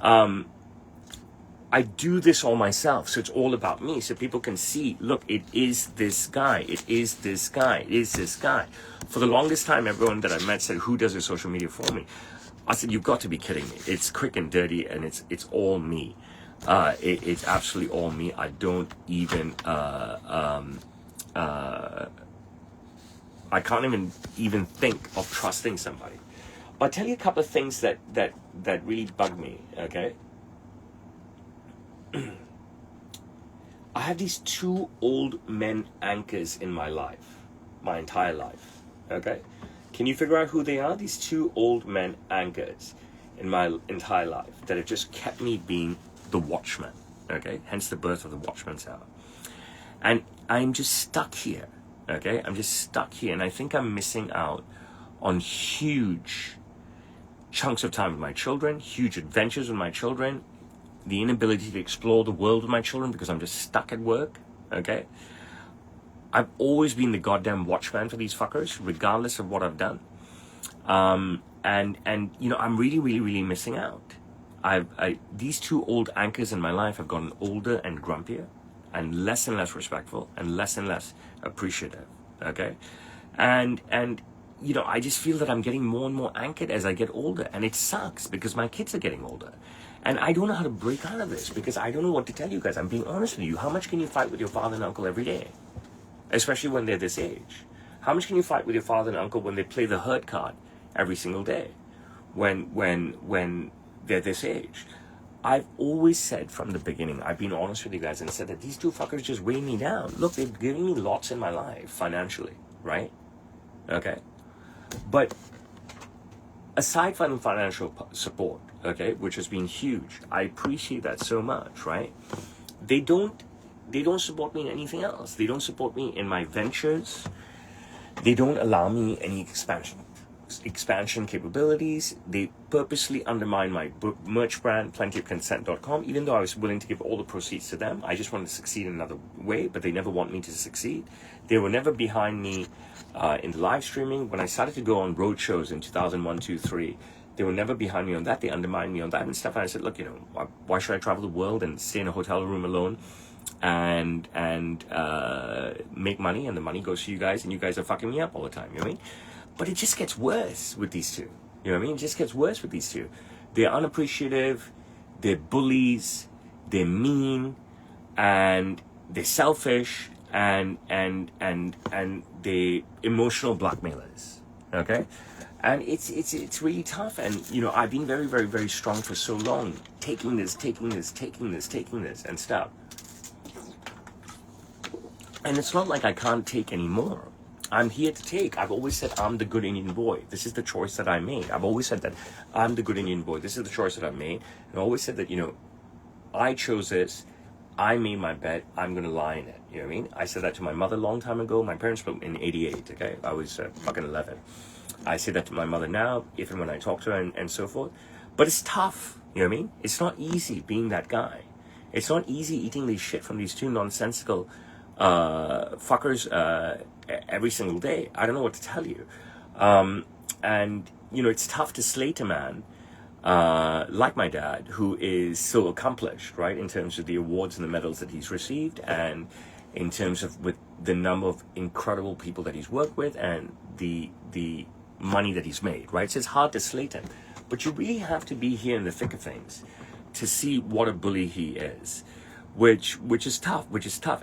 I do this all myself, so it's all about me, so people can see, look, it is this guy, it is this guy, it is this guy. For the longest time, everyone that I met said, who does your social media for me? I said, you've got to be kidding me. It's quick and dirty, and it's all me. It's absolutely all me. I don't even, I can't even think of trusting somebody. But I'll tell you a couple of things that really bug me, okay? I have these two old men anchors in my life, my entire life, okay? Can you figure out who they are? These two old men anchors in my entire life that have just kept me being the Watchman, okay? Hence the birth of the Watchman's hour. And I'm just stuck here, okay? I'm just stuck here, and I think I'm missing out on huge chunks of time with my children, huge adventures with my children, the inability to explore the world with my children because I'm just stuck at work, okay? I've always been the goddamn watchman for these fuckers, regardless of what I've done. And I'm really missing out. These two old anchors in my life have gotten older and grumpier and less respectful and less appreciative, okay? And I just feel that I'm getting more and more anchored as I get older, and it sucks because my kids are getting older. And I don't know how to break out of this because I don't know what to tell you guys. I'm being honest with you. How much can you fight with your father and uncle every day? Especially when they're this age. How much can you fight with your father and uncle when they play the hurt card every single day? When they're this age? I've always said from the beginning, I've been honest with you guys and said that these two fuckers just weigh me down. Look, they've given me lots in my life financially, right? Okay. But aside from financial support, okay, which has been huge, I appreciate that so much, right? They don't support me in anything else. They don't support me in my ventures. They don't allow me any expansion capabilities. They purposely undermine my merch brand, plentyofconsent.com, even though I was willing to give all the proceeds to them. I just wanted to succeed in another way, but they never want me to succeed. They were never behind me in the live streaming. When I started to go on road shows in 2001, 2, 3, they were never behind me on that. They undermined me on that and stuff. And I said, look, why should I travel the world and stay in a hotel room alone and make money, and the money goes to you guys, and you guys are fucking me up all the time, you know what I mean? But it just gets worse with these two, you know what I mean? It just gets worse with these two. They're unappreciative, they're bullies, they're mean, and they're selfish, and they emotional blackmailers, okay? And it's really tough. And I've been very, very, very strong for so long, taking this and stuff. And it's not like I can't take anymore. I'm here to take. I've always said I'm the good Indian boy. This is the choice that I made. I've always said that I'm the good Indian boy. This is the choice that I made. And I always said that, I chose this. I made my bed. I'm going to lie in it. You know what I mean? I said that to my mother a long time ago. My parents split in 88, okay? I was fucking 11. I say that to my mother now, if and when I talk to her and so forth. But it's tough. You know what I mean? It's not easy being that guy. It's not easy eating this shit from these two nonsensical fuckers every single day. I don't know what to tell you. And it's tough to slate a man like my dad, who is so accomplished, right, in terms of the awards and the medals that he's received, and in terms of with the number of incredible people that he's worked with, and the money that he's made, right? So it's hard to slate him, but you really have to be here in the thick of things to see what a bully he is, which is tough,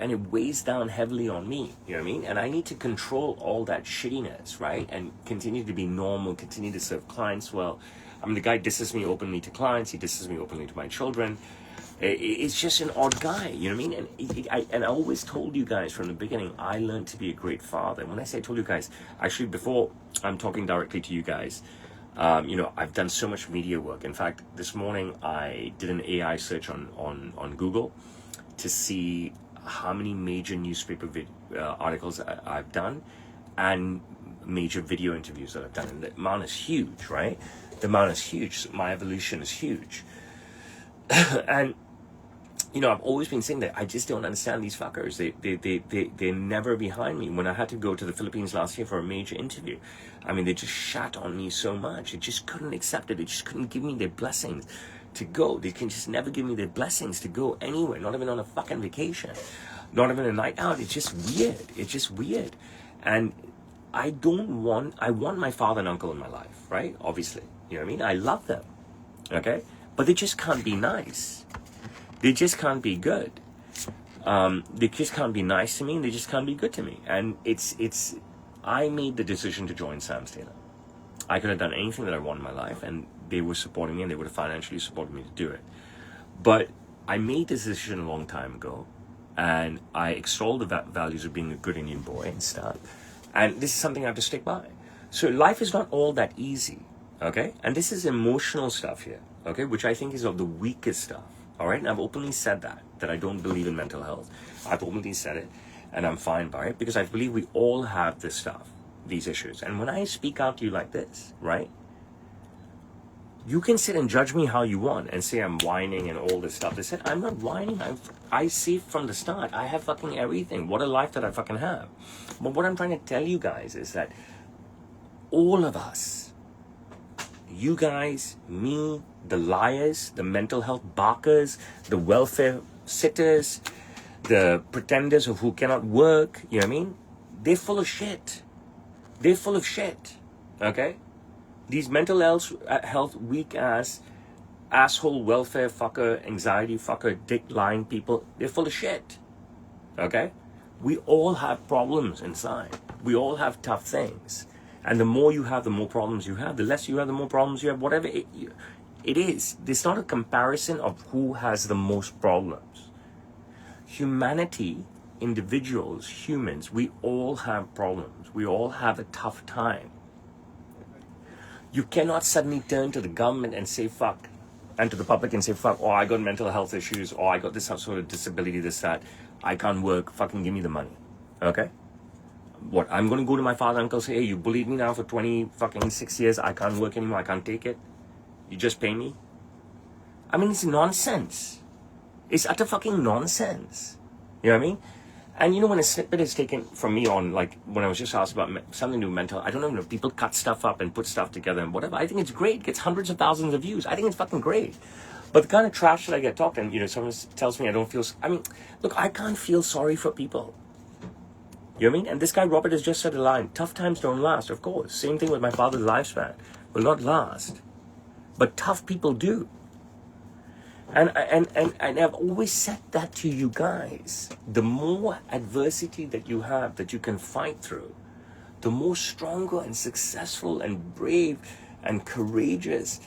and it weighs down heavily on me, you know what I mean? And I need to control all that shittiness, right? And continue to be normal, continue to serve clients well. I mean, the guy disses me openly to clients, he disses me openly to my children. It's just an odd guy, you know what I mean? And I always told you guys from the beginning, I learned to be a great father. When I say I told you guys, actually before I'm talking directly to you guys, I've done so much media work. In fact, this morning I did an AI search on Google to see how many major newspaper articles I've done and major video interviews that I've done. And the amount is huge, right? The amount is huge. So my evolution is huge. And, I've always been saying that I just don't understand these fuckers. They're never behind me. When I had to go to the Philippines last year for a major interview, I mean, they just shat on me so much. They just couldn't accept it. They just couldn't give me their blessings to go. They can just never give me their blessings to go anywhere, not even on a fucking vacation, not even a night out. It's just weird. And I want my father and uncle in my life, right? Obviously, you know what I mean? I love them, okay? But they just can't be nice. They just can't be good. They just can't be nice to me, and they just can't be good to me. And I made the decision to join Sam's Tailor. I could have done anything that I wanted in my life, and they were supporting me, and they would have financially supported me to do it. But I made this decision a long time ago, and I extol the values of being a good Indian boy and stuff. And this is something I have to stick by. So life is not all that easy, okay? And this is emotional stuff here, okay? Which I think is of the weakest stuff, all right? And I've openly said that I don't believe in mental health. I've openly said it, and I'm fine by it, because I believe we all have this stuff, these issues. And when I speak out to you like this, right? You can sit and judge me how you want and say I'm whining and all this stuff. They said, I'm not whining. I see from the start, I have fucking everything. What a life that I fucking have. But what I'm trying to tell you guys is that all of us, you guys, me, the liars, the mental health barkers, the welfare sitters, the pretenders of who cannot work, you know what I mean? They're full of shit. They're full of shit, okay? These mental health weak ass, asshole, welfare fucker, anxiety fucker, dick lying people, they're full of shit, okay? We all have problems inside. We all have tough things. And the more you have, the more problems you have. The less you have, the more problems you have, whatever it is. It's not a comparison of who has the most problems. Humanity, individuals, humans, we all have problems. We all have a tough time. You cannot suddenly turn to the government and say fuck, and to the public and say fuck, I got mental health issues, I got this sort of disability, this, that, I can't work, fucking give me the money, okay? What, I'm going to go to my father and uncle and say, hey, you bullied me now for 26 years, I can't work anymore, I can't take it, you just pay me? I mean, it's nonsense. It's utter fucking nonsense. You know what I mean? And when a snippet is taken from me on, like, when I was just asked about something to do with mental, I don't know, people cut stuff up and put stuff together and whatever. I think it's great. It gets hundreds of thousands of views. I think it's fucking great. But the kind of trash that I get talked, and, someone tells me I don't feel, look, I can't feel sorry for people. You know what I mean? And this guy, Robert, has just said a line, tough times don't last, of course. Same thing with my father's lifespan. Will not last. But tough people do. And I've always said that to you guys. The more adversity that you have, that you can fight through, the more stronger and successful and brave and courageous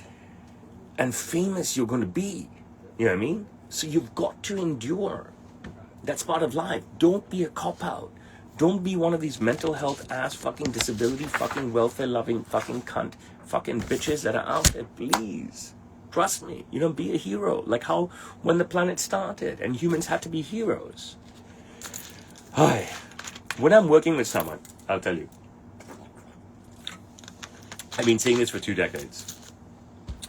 and famous you're going to be. You know what I mean? So you've got to endure. That's part of life. Don't be a cop-out. Don't be one of these mental health ass fucking disability fucking welfare loving fucking cunt fucking bitches that are out there. Please. Trust me, be a hero. Like how when the planet started and humans had to be heroes. Hi. When I'm working with someone, I'll tell you. I've been saying this for 2 decades.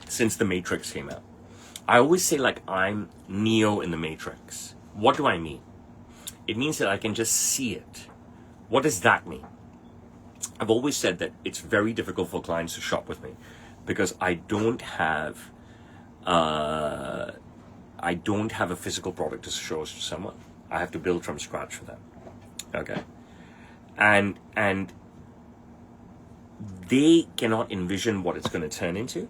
Since The Matrix came out. I always say like I'm Neo in The Matrix. What do I mean? It means that I can just see it. What does that mean? I've always said that it's very difficult for clients to shop with me because I don't have a physical product to show to someone. I have to build from scratch for them. Okay. And they cannot envision what it's going to turn into,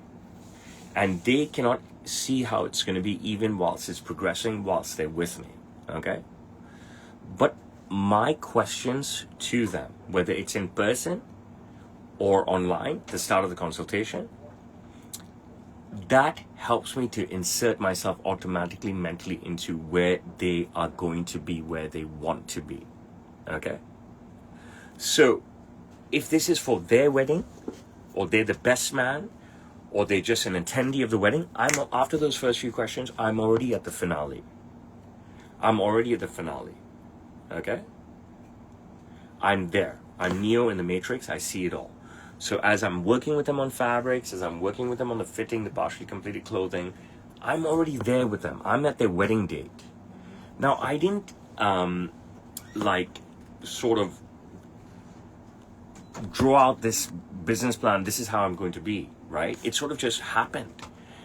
and they cannot see how it's going to be even whilst it's progressing, whilst they're with me. Okay. But my questions to them, whether it's in person or online, the start of the consultation, that helps me to insert myself automatically mentally into where they are going to be, where they want to be. Okay? So, if this is for their wedding, or they're the best man, or they're just an attendee of the wedding, after those first few questions, I'm already at the finale. Okay? I'm there. I'm Neo in the Matrix. I see it all. So as I'm working with them on fabrics, as I'm working with them on the fitting, the partially completed clothing, I'm already there with them. I'm at their wedding date. Now, I didn't, sort of draw out this business plan. This is how I'm going to be, right? It sort of just happened.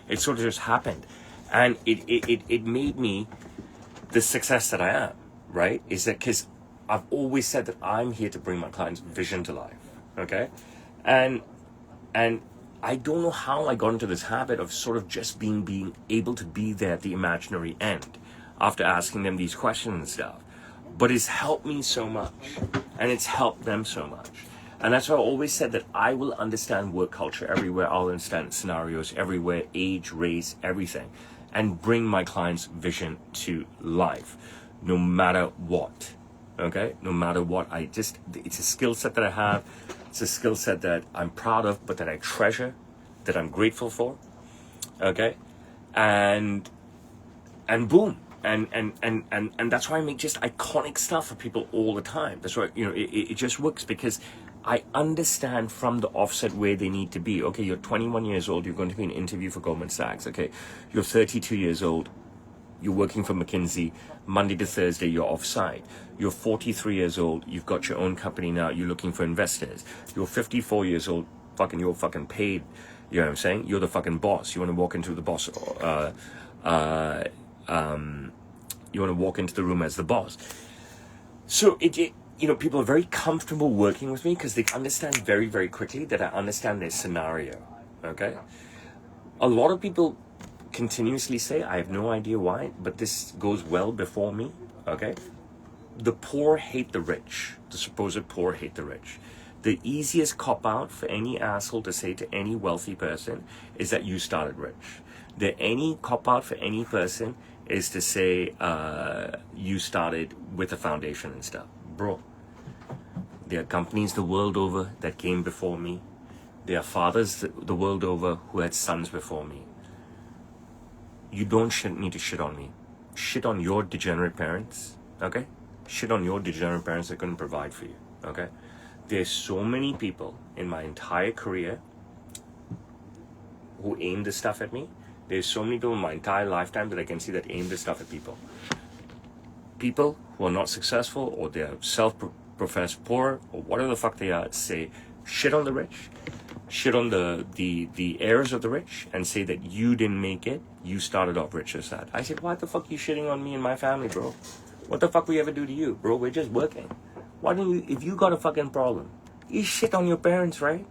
And it made me the success that I am, right? Is that because I've always said that I'm here to bring my clients' vision to life, okay? And I don't know how I got into this habit of sort of just being able to be there at the imaginary end after asking them these questions and stuff. But it's helped me so much, and it's helped them so much. And that's why I always said that I will understand work culture everywhere. I'll understand scenarios everywhere, age, race, everything, and bring my client's vision to life, no matter what. Okay? No matter what, it's a skill set that I have. It's a skill set that I'm proud of, but that I treasure, that I'm grateful for. Okay? And boom. And that's why I make just iconic stuff for people all the time. That's why, it just works because I understand from the offset where they need to be. Okay, you're 21 years old, you're going to be in an interview for Goldman Sachs. Okay, you're 32 years old, you're working for McKinsey, Monday to Thursday, you're off-site. You're 43 years old, you've got your own company now, you're looking for investors. You're 54 years old, you're fucking paid. You know what I'm saying? You're the fucking boss. You want to walk into the boss, you want to walk into the room as the boss. So people are very comfortable working with me because they understand very, very quickly that I understand their scenario. Okay? A lot of people continuously say, I have no idea why, but this goes well before me. Okay? The poor hate the rich. The supposed poor hate the rich. The easiest cop-out for any asshole to say to any wealthy person is that you started rich. Any cop-out for any person is to say you started with a foundation and stuff. Bro, there are companies the world over that came before me. There are fathers the world over who had sons before me. You don't need to shit on me. Shit on your degenerate parents, okay? Shit on your degenerate parents that couldn't provide for you, okay? There's so many people in my entire career who aimed this stuff at me. There's so many people in my entire lifetime that I can see that aim this stuff at people. People who are not successful, or they're self-professed poor, or whatever the fuck they are, say shit on the rich, shit on the heirs of the rich, and say that you didn't make it, you started off rich as that. I said, why the fuck are you shitting on me and my family, bro? What the fuck we ever do to you, bro? We're just working. Why don't you, if you got a fucking problem, you shit on your parents, right?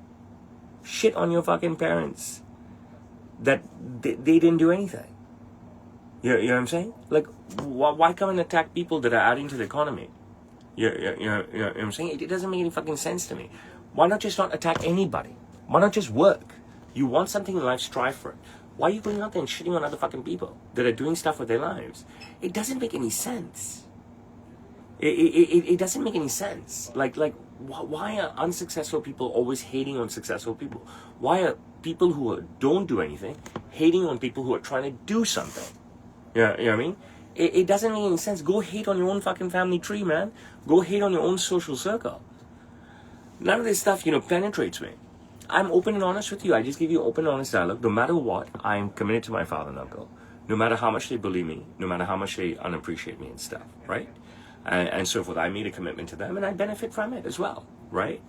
Shit on your fucking parents. That they didn't do anything. You know what I'm saying? Like, why come and attack people that are adding to the economy? You know what I'm saying? It doesn't make any fucking sense to me. Why not just not attack anybody? Why not just work? You want something in life, strive for it. Why are you going out there and shitting on other fucking people that are doing stuff with their lives? It doesn't make any sense. It doesn't make any sense. Like, why are unsuccessful people always hating on successful people? Why are people who don't do anything hating on people who are trying to do something? You know what I mean? It doesn't make any sense. Go hate on your own fucking family tree, man. Go hate on your own social circle. None of this stuff, penetrates me. I'm open and honest with you. I just give you open and honest dialogue. No matter what, I'm committed to my father and uncle. No matter how much they bully me, no matter how much they unappreciate me and stuff, right? And so forth. I made a commitment to them, and I benefit from it as well, right?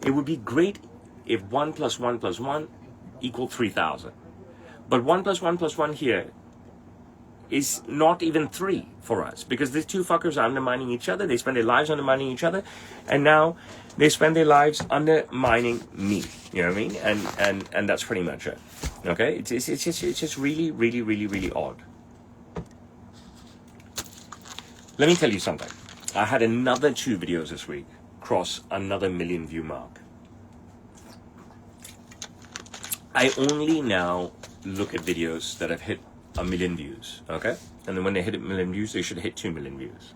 It would be great if 1 plus 1 plus 1 equaled 3,000. But 1 plus 1 plus 1 here is not even 3 for us, because these two fuckers are undermining each other. They spend their lives undermining each other, and now they spend their lives undermining me. You know what I mean? And that's pretty much it. Okay? It's just really, really, really, really odd. Let me tell you something. I had another 2 videos this week cross another 1 million view mark. I only now look at videos that have hit 1 million views, okay? And then when they hit 1 million views, they should hit 2 million views.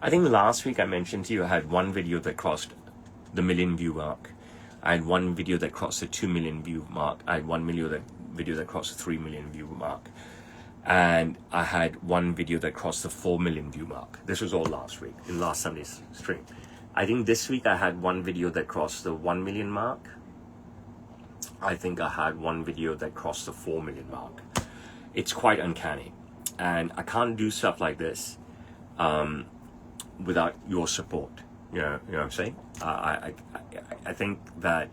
I think last week I mentioned to you I had one video that crossed the 1 million view mark. I had one video that crossed the 2 million view mark. I had one video that crossed the 3 million view mark. And I had one video that crossed the 4 million view mark. This was all last week, in last Sunday's stream. I think this week I had one video that crossed the 1 million mark. I think I had one video that crossed the 4 million mark. It's quite uncanny. And I can't do stuff like this without your support. You know what I'm saying? I think that,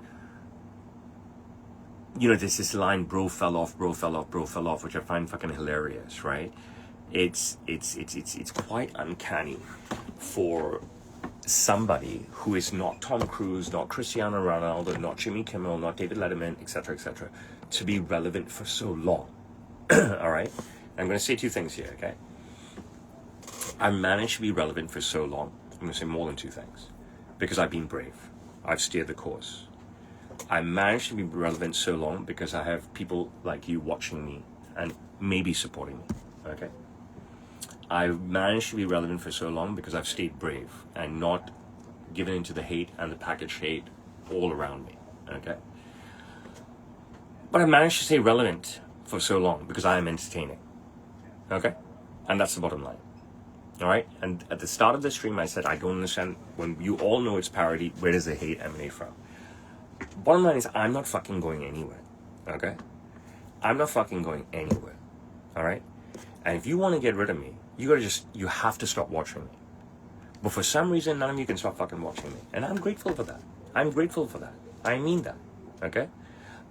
you know, there's this line, bro fell off, which I find fucking hilarious, right? It's quite uncanny for somebody who is not Tom Cruise, not Cristiano Ronaldo, not Jimmy Kimmel, not David Letterman, etc., to be relevant for so long. All right? I'm going to say 2 things here, okay? I managed to be relevant for so long. I'm going to say more than 2 things. Because I've been brave. I've steered the course. I managed to be relevant so long because I have people like you watching me and maybe supporting me, okay? I've managed to be relevant for so long because I've stayed brave and not given into the hate and the packaged hate all around me, okay? But I managed to stay relevant for so long because I am entertaining, okay? And that's the bottom line, all right? And at the start of the stream, I said, I don't understand, when you all know it's parody, where does the hate emanate from? Bottom line is, I'm not fucking going anywhere, okay? I'm not fucking going anywhere, all right? And if you want to get rid of me, you have to stop watching me. But for some reason, none of you can stop fucking watching me. And I'm grateful for that. I'm grateful for that. I mean that, okay?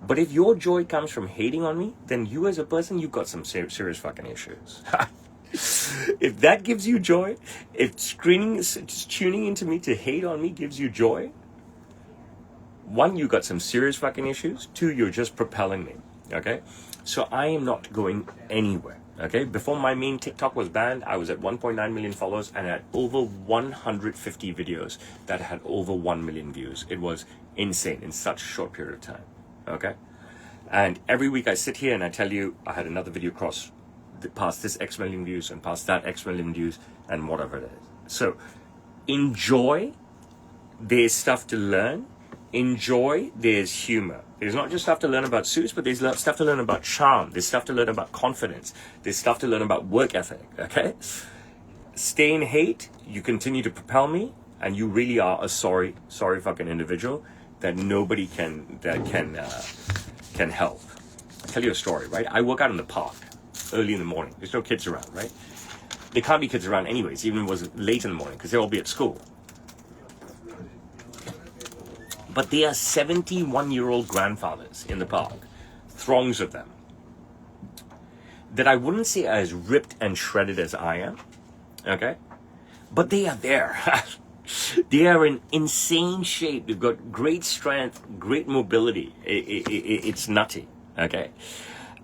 But if your joy comes from hating on me, then you as a person, you've got some serious fucking issues. If that gives you joy, if tuning into me to hate on me gives you joy, 1, you got some serious fucking issues. 2, you're just propelling me, okay? So I am not going anywhere, okay? Before my main TikTok was banned, I was at 1.9 million followers and had over 150 videos that had over 1 million views. It was insane in such a short period of time, okay? And every week I sit here and I tell you I had another video cross past this X million views and past that X million views and whatever it is. So enjoy. There's stuff to learn. Enjoy. There's humor. There's not just stuff to learn about suits, but there's stuff to learn about charm. There's stuff to learn about confidence. There's stuff to learn about work ethic, okay? Stay in hate. You continue to propel me, and you really are a sorry fucking individual that nobody can help. I'll tell you a story, right? I work out in the park early in the morning. There's no kids around, right? There can't be kids around anyways, even if it was late in the morning, because they'll all be at school. But there are 71-year-old grandfathers in the park, throngs of them, that I wouldn't say are as ripped and shredded as I am, okay? But they are there. They are in insane shape. They've got great strength, great mobility. It's nutty, okay?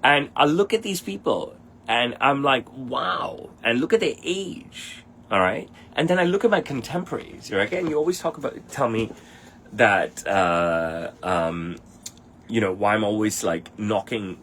And I look at these people, and I'm like, wow. And look at their age, all right? And then I look at my contemporaries, right? And you always tell me that, you know, why I'm always like knocking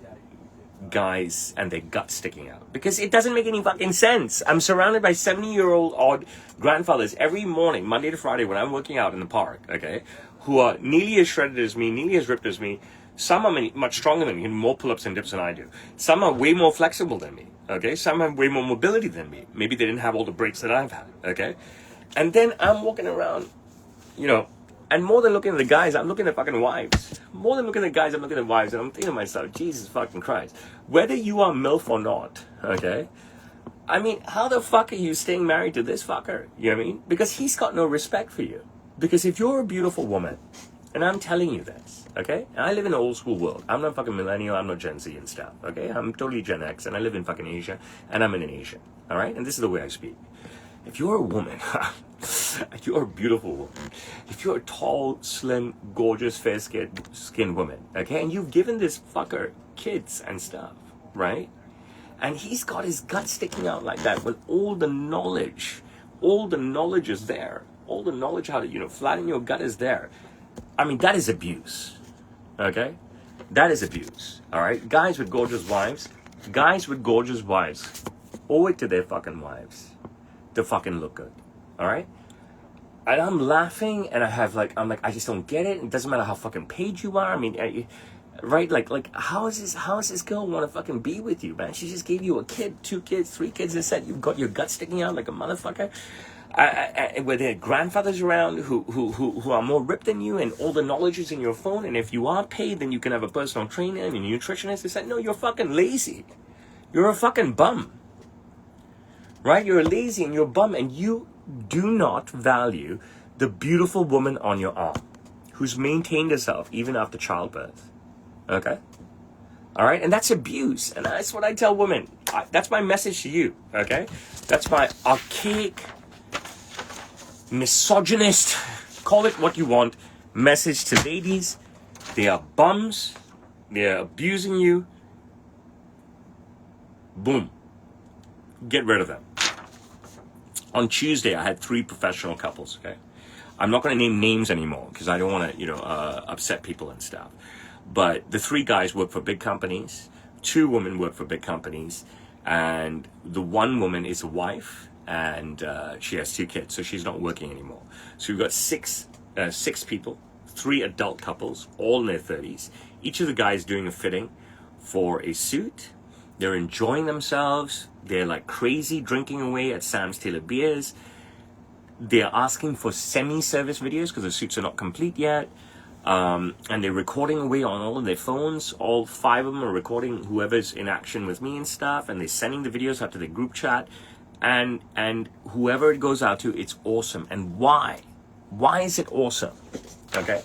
guys and their guts sticking out, because it doesn't make any fucking sense. I'm surrounded by 70-year-old odd grandfathers every morning, Monday to Friday, when I'm working out in the park, okay, who are nearly as shredded as me, nearly as ripped as me. Some are much stronger than me, more pull-ups and dips than I do. Some are way more flexible than me, okay? Some have way more mobility than me. Maybe they didn't have all the breaks that I've had, okay? And then I'm walking around, you know, and more than looking at the guys, I'm looking at fucking wives. More than looking at guys, I'm looking at wives, and I'm thinking to myself, Jesus fucking Christ. Whether you are MILF or not, okay? I mean, how the fuck are you staying married to this fucker? You know what I mean? Because he's got no respect for you. Because if you're a beautiful woman, And I'm telling you this, okay? And I live in an old school world. I'm not fucking millennial, I'm not Gen Z and stuff, okay? I'm totally Gen X, and I live in fucking Asia, and I'm in an Asia, all right? And this is the way I speak. If you're a woman, if you're a beautiful woman, if you're a tall, slim, gorgeous, fair-skinned woman, okay? And you've given this fucker kids and stuff, right? And he's got his gut sticking out like that with all the knowledge is there. All the knowledge how to, flatten your gut is there. I mean, that is abuse, okay? That is abuse, all right? Guys with gorgeous wives, owe it to their fucking wives to fucking look good, all right? And I'm laughing, and I'm like, I just don't get it. It doesn't matter how fucking paid you are. I mean, right? Like, how is this girl want to fucking be with you, man? She just gave you a kid, 2 kids, 3 kids, and said you've got your gut sticking out like a motherfucker. With their grandfathers around who are more ripped than you, and all the knowledge is in your phone, and if you are paid, then you can have a personal trainer and a nutritionist. They said, no, you're fucking lazy. You're a fucking bum. Right? You're lazy and you're a bum, and you do not value the beautiful woman on your arm who's maintained herself even after childbirth. Okay? All right? And that's abuse. And that's what I tell women. That's my message to you. Okay? That's my archaic, misogynist, call it what you want, message to ladies. They are bums. They're abusing you. Boom. Get rid of them. On Tuesday, I had 3 professional couples, okay? I'm not going to name names anymore because I don't want to, upset people and stuff. But the 3 guys work for big companies. 2 women work for big companies. And the one woman is a wife, and she has 2 kids, so she's not working anymore. So we've got 6 people, 3 adult couples, all in their 30s. Each of the guys doing a fitting for a suit. They're enjoying themselves. They're like crazy drinking away at Sam's Taylor Beers. They're asking for semi-service videos because the suits are not complete yet. And they're recording away on all of their phones. All 5 of them are recording whoever's in action with me and stuff. And they're sending the videos out to their group chat. And whoever it goes out to, it's awesome. And why? Why is it awesome? Okay?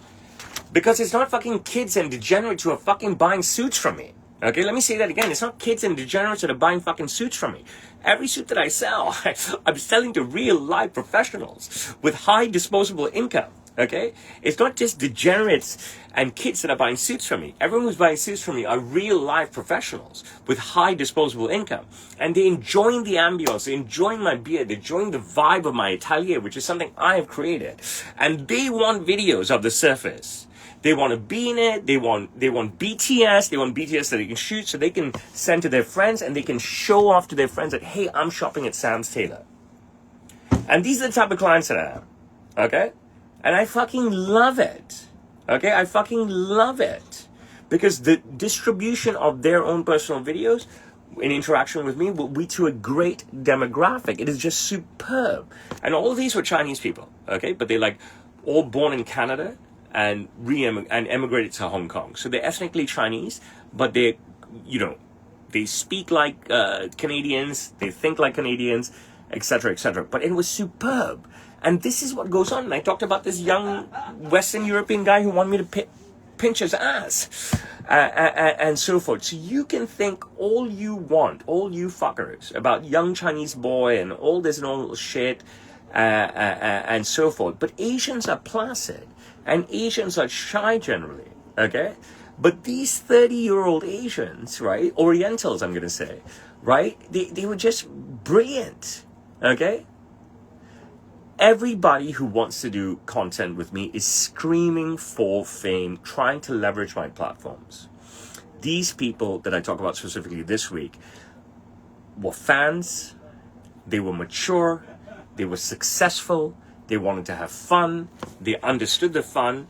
Because it's not fucking kids and degenerates who are fucking buying suits from me. Okay, let me say that again. It's not kids and degenerates that are buying fucking suits from me. Every suit that I sell, I'm selling to real live professionals with high disposable income. Okay? It's not just degenerates and kids that are buying suits from me. Everyone who's buying suits from me are real live professionals with high disposable income. And they're enjoying the ambience, they're enjoying my beer, they're enjoying the vibe of my atelier, which is something I have created. And they want videos of the surface. They want to be in it. They want BTS. They want BTS that they can shoot so they can send to their friends and they can show off to their friends that, hey, I'm shopping at Sam's Taylor. And these are the type of clients that I am. Okay? And I fucking love it. Okay? I fucking love it. Because the distribution of their own personal videos in interaction with me will lead to a great demographic. It is just superb. And all of these were Chinese people. Okay? But they're like all born in Canada and emigrated to Hong Kong. So they're ethnically Chinese, but they speak like Canadians, they think like Canadians, etc., etc. But it was superb. And this is what goes on. And I talked about this young Western European guy who wanted me to pinch his ass, and so forth. So you can think all you want, all you fuckers, about young Chinese boy and all this and all shit, and so forth. But Asians are placid. And Asians are shy generally, okay? But these 30-year-old Asians, right? Orientals, I'm going to say, right? They were just brilliant, okay? Everybody who wants to do content with me is screaming for fame, trying to leverage my platforms. These people that I talk about specifically this week were fans, they were mature, they were successful, they wanted to have fun. They understood the fun.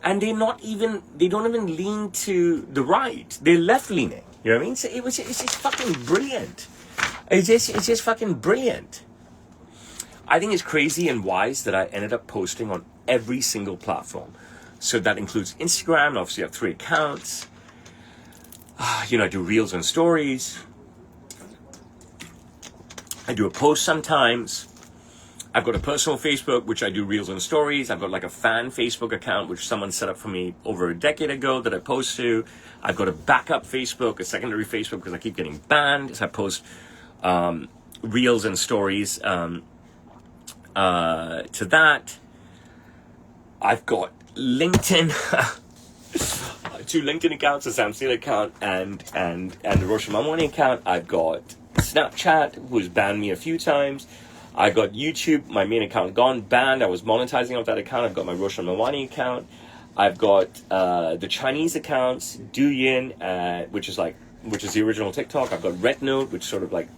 And they don't even lean to the right. They're left-leaning. You know what I mean? So it's just fucking brilliant. It's just fucking brilliant. I think it's crazy and wise that I ended up posting on every single platform. So that includes Instagram. Obviously, I have 3 accounts. I do reels and stories. I do a post sometimes. I've got a personal Facebook, which I do reels and stories. I've got like a fan Facebook account, which someone set up for me over a decade ago that I post to. I've got a backup Facebook, a secondary Facebook, because I keep getting banned. So I post reels and stories to that. I've got LinkedIn, 2 LinkedIn accounts, a Sam Steele account, and the Roshan Melwani account. I've got Snapchat, who's banned me a few times. I got YouTube, my main account gone, banned. I was monetizing off that account. I've got my Roshan Melwani account. I've got the Chinese accounts, Douyin, which is the original TikTok. I've got Red Note, which sort of like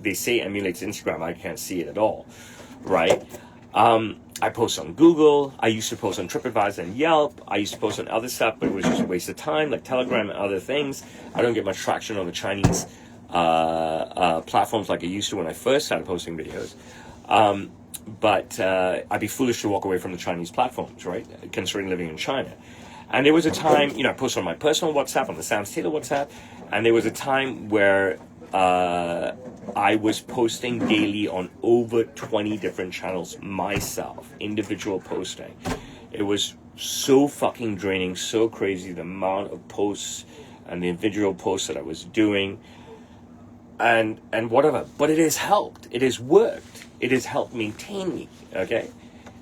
they say emulates Instagram. I can't see it at all, right? I post on Google. I used to post on TripAdvisor and Yelp. I used to post on other stuff, but it was just a waste of time, like Telegram and other things. I don't get much traction on the Chinese platforms like I used to when I first started posting videos. But I'd be foolish to walk away from the Chinese platforms, right? Considering living in China. And there was a time, I posted on my personal WhatsApp, on the Sam Taylor WhatsApp, and there was a time where I was posting daily on over 20 different channels myself, individual posting. It was so fucking draining, so crazy, the amount of posts and the individual posts that I was doing and whatever. But it has helped. It has worked. It has helped maintain me, okay?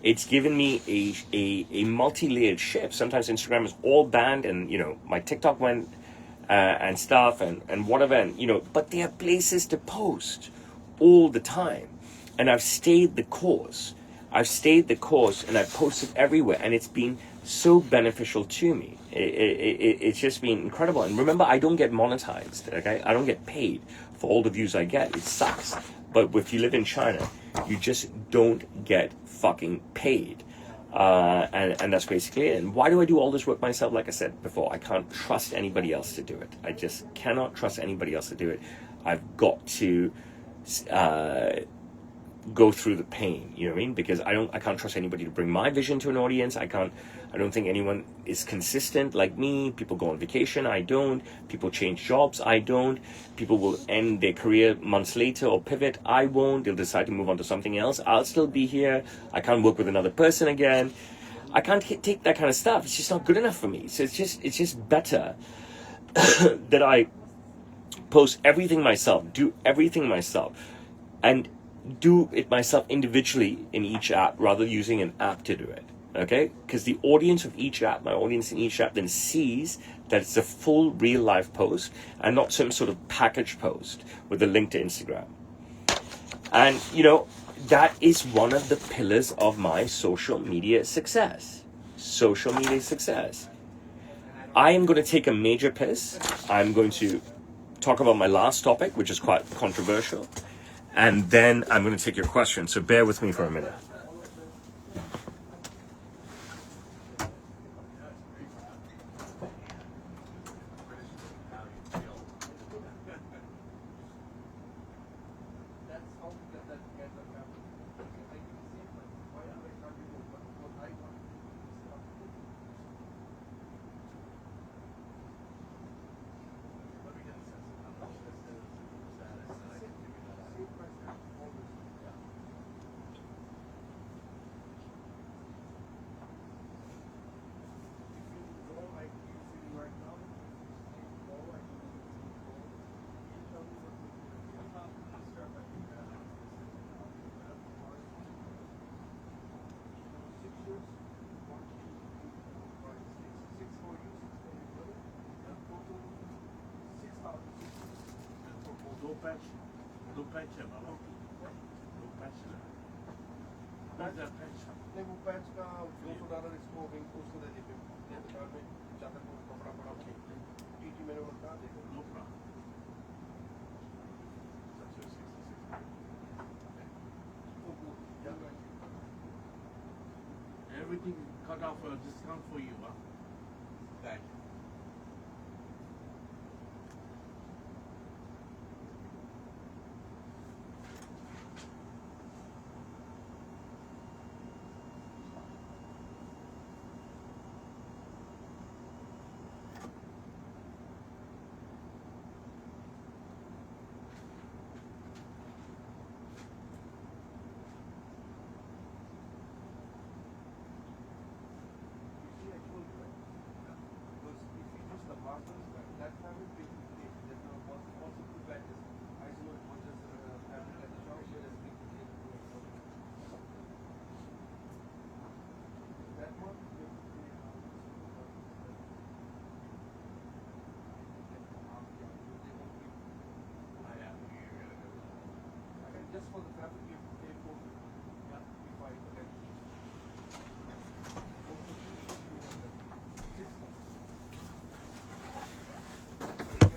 It's given me a multi-layered shift. Sometimes Instagram is all banned and, my TikTok went and stuff and whatever, and but there are places to post all the time, and I've stayed the course and I've posted everywhere, and it's been so beneficial to me. It's just been incredible. And remember, I don't get monetized, okay? I don't get paid for all the views I get. It sucks, but if you live in China, you just don't get fucking paid. And that's basically it. And why do I do all this work myself? Like I said before, I can't trust anybody else to do it. I just cannot trust anybody else to do it. I've got to go through the pain, you know what I mean? Because I can't trust anybody to bring my vision to an audience. I don't think anyone is consistent like me. People go on vacation, I don't. People change jobs, I don't. People will end their career months later or pivot, I won't. They'll decide to move on to something else. I'll still be here. I can't work with another person again. I can't take that kind of stuff. It's just not good enough for me. So it's just better that I post everything myself, do everything myself, and do it myself individually in each app rather than using an app to do it, okay? Because the audience of each app, my audience in each app, then sees that it's a full real life post and not some sort of package post with a link to Instagram. And that is one of the pillars of my social media success. I am going to take a major piss. I'm going to talk about my last topic, which is quite controversial. And then I'm going to take your questions. So bear with me for a minute. Everything cut off a discount for you, huh? Thank you.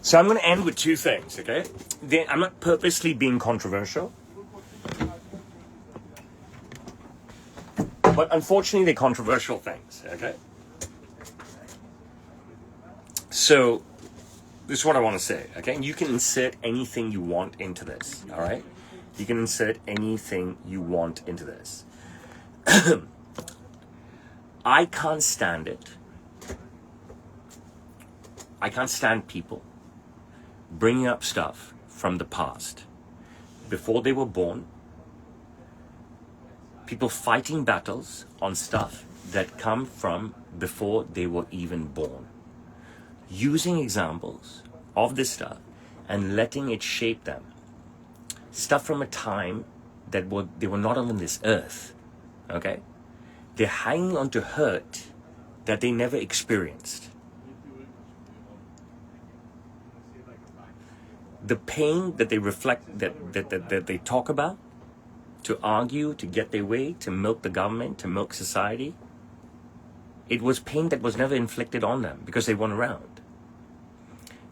So I'm going to end with two things, okay? I'm not purposely being controversial, but unfortunately they're controversial things, okay? So this is what I want to say, okay? You can insert anything you want into this, all right? You can insert anything you want into this. I can't stand it. I can't stand people bringing up stuff from the past, before they were born, people fighting battles on stuff that come from before they were even born, using examples of this stuff and letting it shape them. Stuff from a time that they were not on this earth, okay? They're hanging on to hurt that they never experienced. The pain that they reflect, that they talk about, to argue, to get their way, to milk the government, to milk society, it was pain that was never inflicted on them because they weren't around.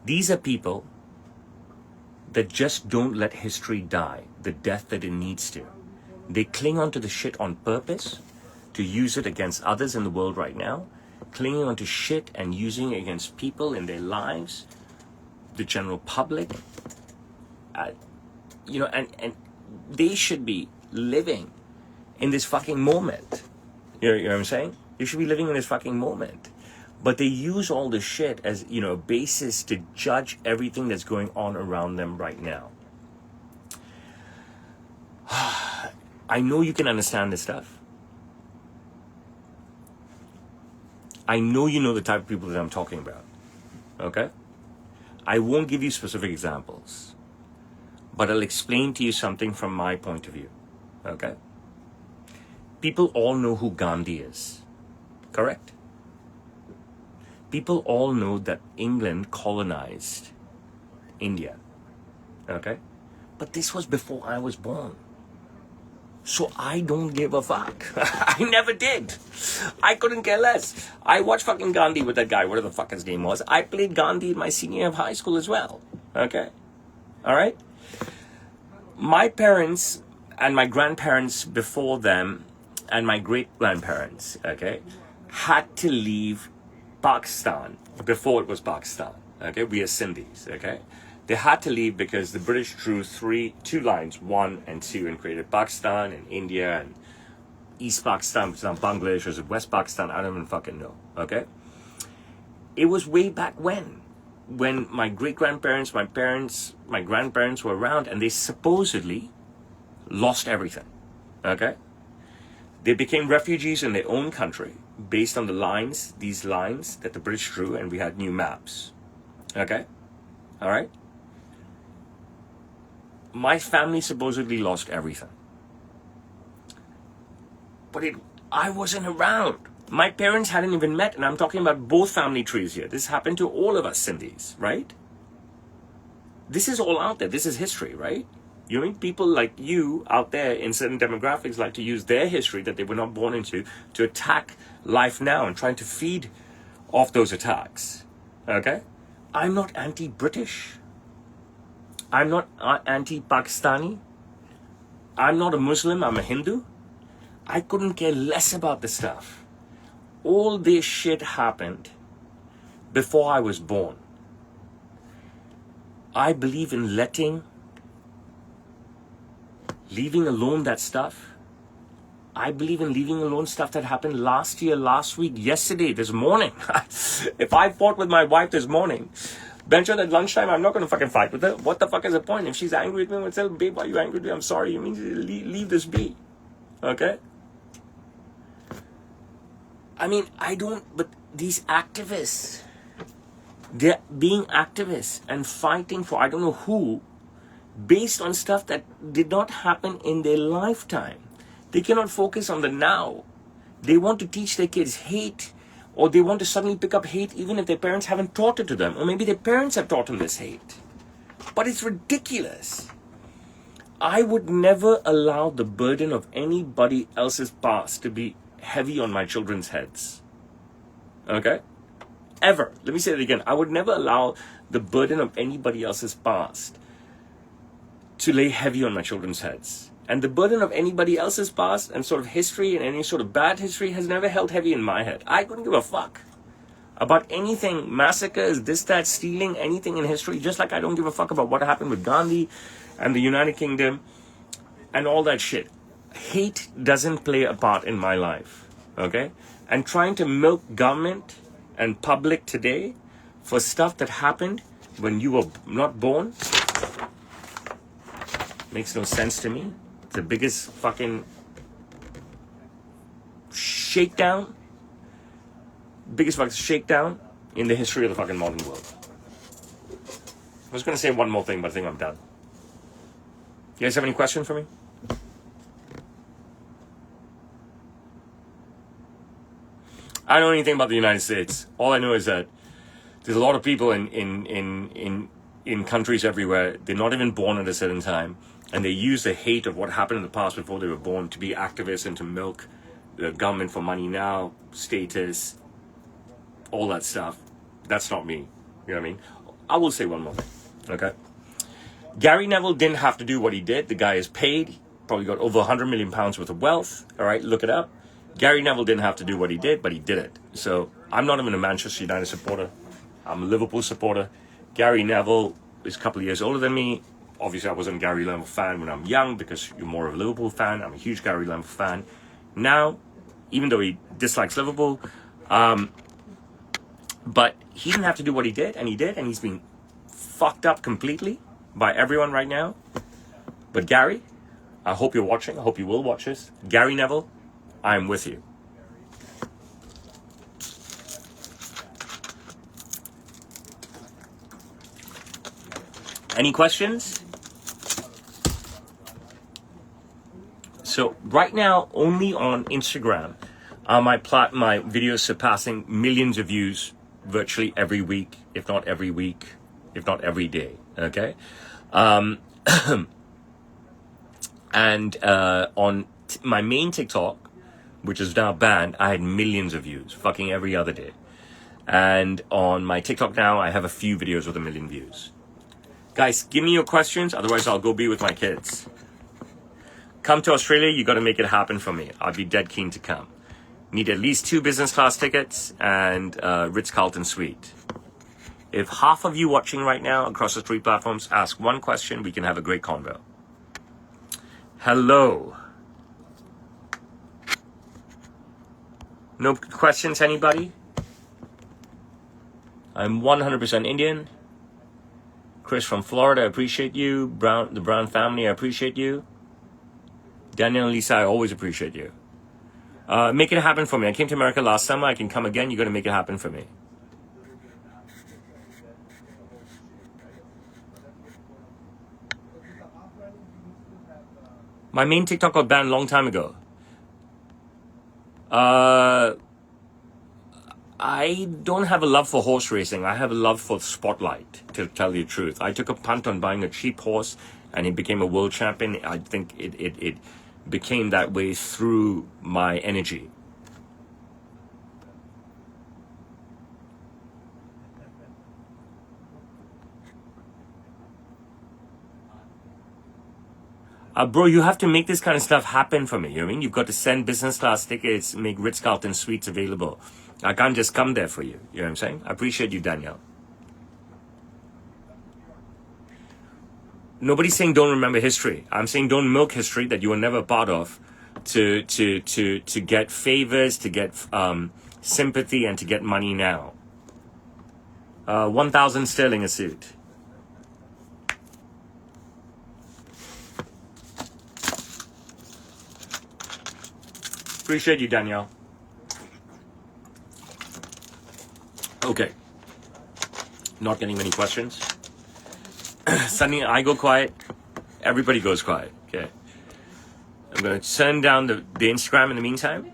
These are people that just don't let history die the death that it needs to. They cling onto the shit on purpose to use it against others in the world right now, clinging onto shit and using it against people in their lives, the general public, and they should be living in this fucking moment. You know what I'm saying? They should be living in this fucking moment. But they use all this shit as, a basis to judge everything that's going on around them right now. I know you can understand this stuff. I know you know the type of people that I'm talking about. Okay? I won't give you specific examples, but I'll explain to you something from my point of view. Okay? People all know who Gandhi is. Correct? People all know that England colonized India. Okay? But this was before I was born. So I don't give a fuck. I never did. I couldn't care less. I watched fucking Gandhi with that guy, whatever the fuck his name was. I played Gandhi in my senior year of high school as well. Okay? Alright? My parents and my grandparents before them and my great-grandparents, okay, had to leave Pakistan before it was Pakistan. Okay? We are Sindhis, okay? They had to leave because the British drew two lines, 1 and 2, and created Pakistan and India and East Pakistan, which is now Bangladesh, or is it West Pakistan? I don't even fucking know, okay? It was way back when my great-grandparents, my parents, my grandparents were around, and they supposedly lost everything, okay? They became refugees in their own country based on these lines that the British drew, and we had new maps, okay? All right? My family supposedly lost everything. But I wasn't around. My parents hadn't even met, and I'm talking about both family trees here. This happened to all of us Sindhis, right? This is all out there. This is history, right? You know, people like you out there in certain demographics like to use their history that they were not born into to attack life now and trying to feed off those attacks, okay? I'm not anti-British. I'm not anti-Pakistani. I'm not a Muslim, I'm a Hindu. I couldn't care less about this stuff. All this shit happened before I was born. I believe in leaving alone that stuff. I believe in leaving alone stuff that happened last year, last week, yesterday, this morning. If I fought with my wife this morning, Benja, at lunchtime, I'm not going to fucking fight with her. What the fuck is the point? If she's angry with me, I'm going to tell her, babe, why are you angry with me? I'm sorry. You mean to leave this be. Okay? But these activists, they're being activists and fighting for I don't know who, based on stuff that did not happen in their lifetime. They cannot focus on the now. They want to teach their kids hate, or they want to suddenly pick up hate even if their parents haven't taught it to them, or maybe their parents have taught them this hate. But it's ridiculous. I would never allow the burden of anybody else's past to be heavy on my children's heads. Okay? ever, let me say it again, I would never allow the burden of anybody else's past to lay heavy on my children's heads. And the burden of anybody else's past and sort of history and any sort of bad history has never held heavy in my head. I couldn't give a fuck about anything, massacres, this, that, stealing, anything in history, just like I don't give a fuck about what happened with Gandhi and the United Kingdom and all that shit. Hate doesn't play a part in my life, okay? And trying to milk government and public today for stuff that happened when you were not born makes no sense to me. It's the biggest fucking shakedown, biggest fucking shakedown in the history of the fucking modern world. I was going to say one more thing, but I think I'm done. You guys have any questions for me? I don't know anything about the United States. All I know is that there's a lot of people in countries everywhere. They're not even born at a certain time, and they use the hate of what happened in the past before they were born to be activists and to milk the government for money now, status, all that stuff. That's not me. You know what I mean? I will say one more thing. Okay. Gary Neville didn't have to do what he did. The guy is paid. Probably got over 100 million pounds worth of wealth. All right, look it up. Gary Neville didn't have to do what he did, but he did it. So I'm not even a Manchester United supporter. I'm a Liverpool supporter. Gary Neville is a couple of years older than me. Obviously, I wasn't a Gary Neville fan when I'm young because you're more of a Liverpool fan. I'm a huge Gary Neville fan. Now, even though he dislikes Liverpool, but he didn't have to do what he did, and he's been fucked up completely by everyone right now. But Gary, I hope you're watching. I hope you will watch this. Gary Neville, I'm with you. Any questions? So right now, only on Instagram, my videos surpassing millions of views virtually every week, if not every week, if not every day. Okay, and on my main TikTok, which is now banned, I had millions of views, fucking every other day. And on my TikTok now, I have a few videos with 1 million views. Guys, give me your questions, otherwise I'll go be with my kids. Come to Australia, you got to make it happen for me. I'd be dead keen to come. Need at least 2 business class tickets and Ritz-Carlton suite. If half of you watching right now across the 3 platforms ask one question, we can have a great convo. Hello. No questions, anybody? I'm 100% Indian. Chris from Florida, I appreciate you. The Brown family, I appreciate you. Daniel and Lisa, I always appreciate you. Make it happen for me. I came to America last summer. I can come again. You got to make it happen for me. My main TikTok got banned a long time ago. I don't have a love for horse racing. I have a love for spotlight, to tell you the truth. I took a punt on buying a cheap horse and he became a world champion. I think it became that way through my energy. Bro, you have to make this kind of stuff happen for me. You know what I mean? You've got to send business class tickets, make Ritz-Carlton suites available. I can't just come there for you. You know what I'm saying? I appreciate you, Danielle. Nobody's saying don't remember history. I'm saying don't milk history that you were never part of to get favors, to get sympathy, and to get money now. 1,000 sterling a suit. Appreciate you, Danielle. Okay. Not getting many questions. Suddenly I go quiet. Everybody goes quiet. Okay. I'm going to turn down the Instagram in the meantime.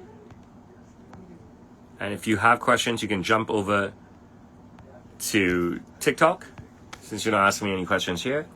And if you have questions, you can jump over to TikTok, since you're not asking me any questions here.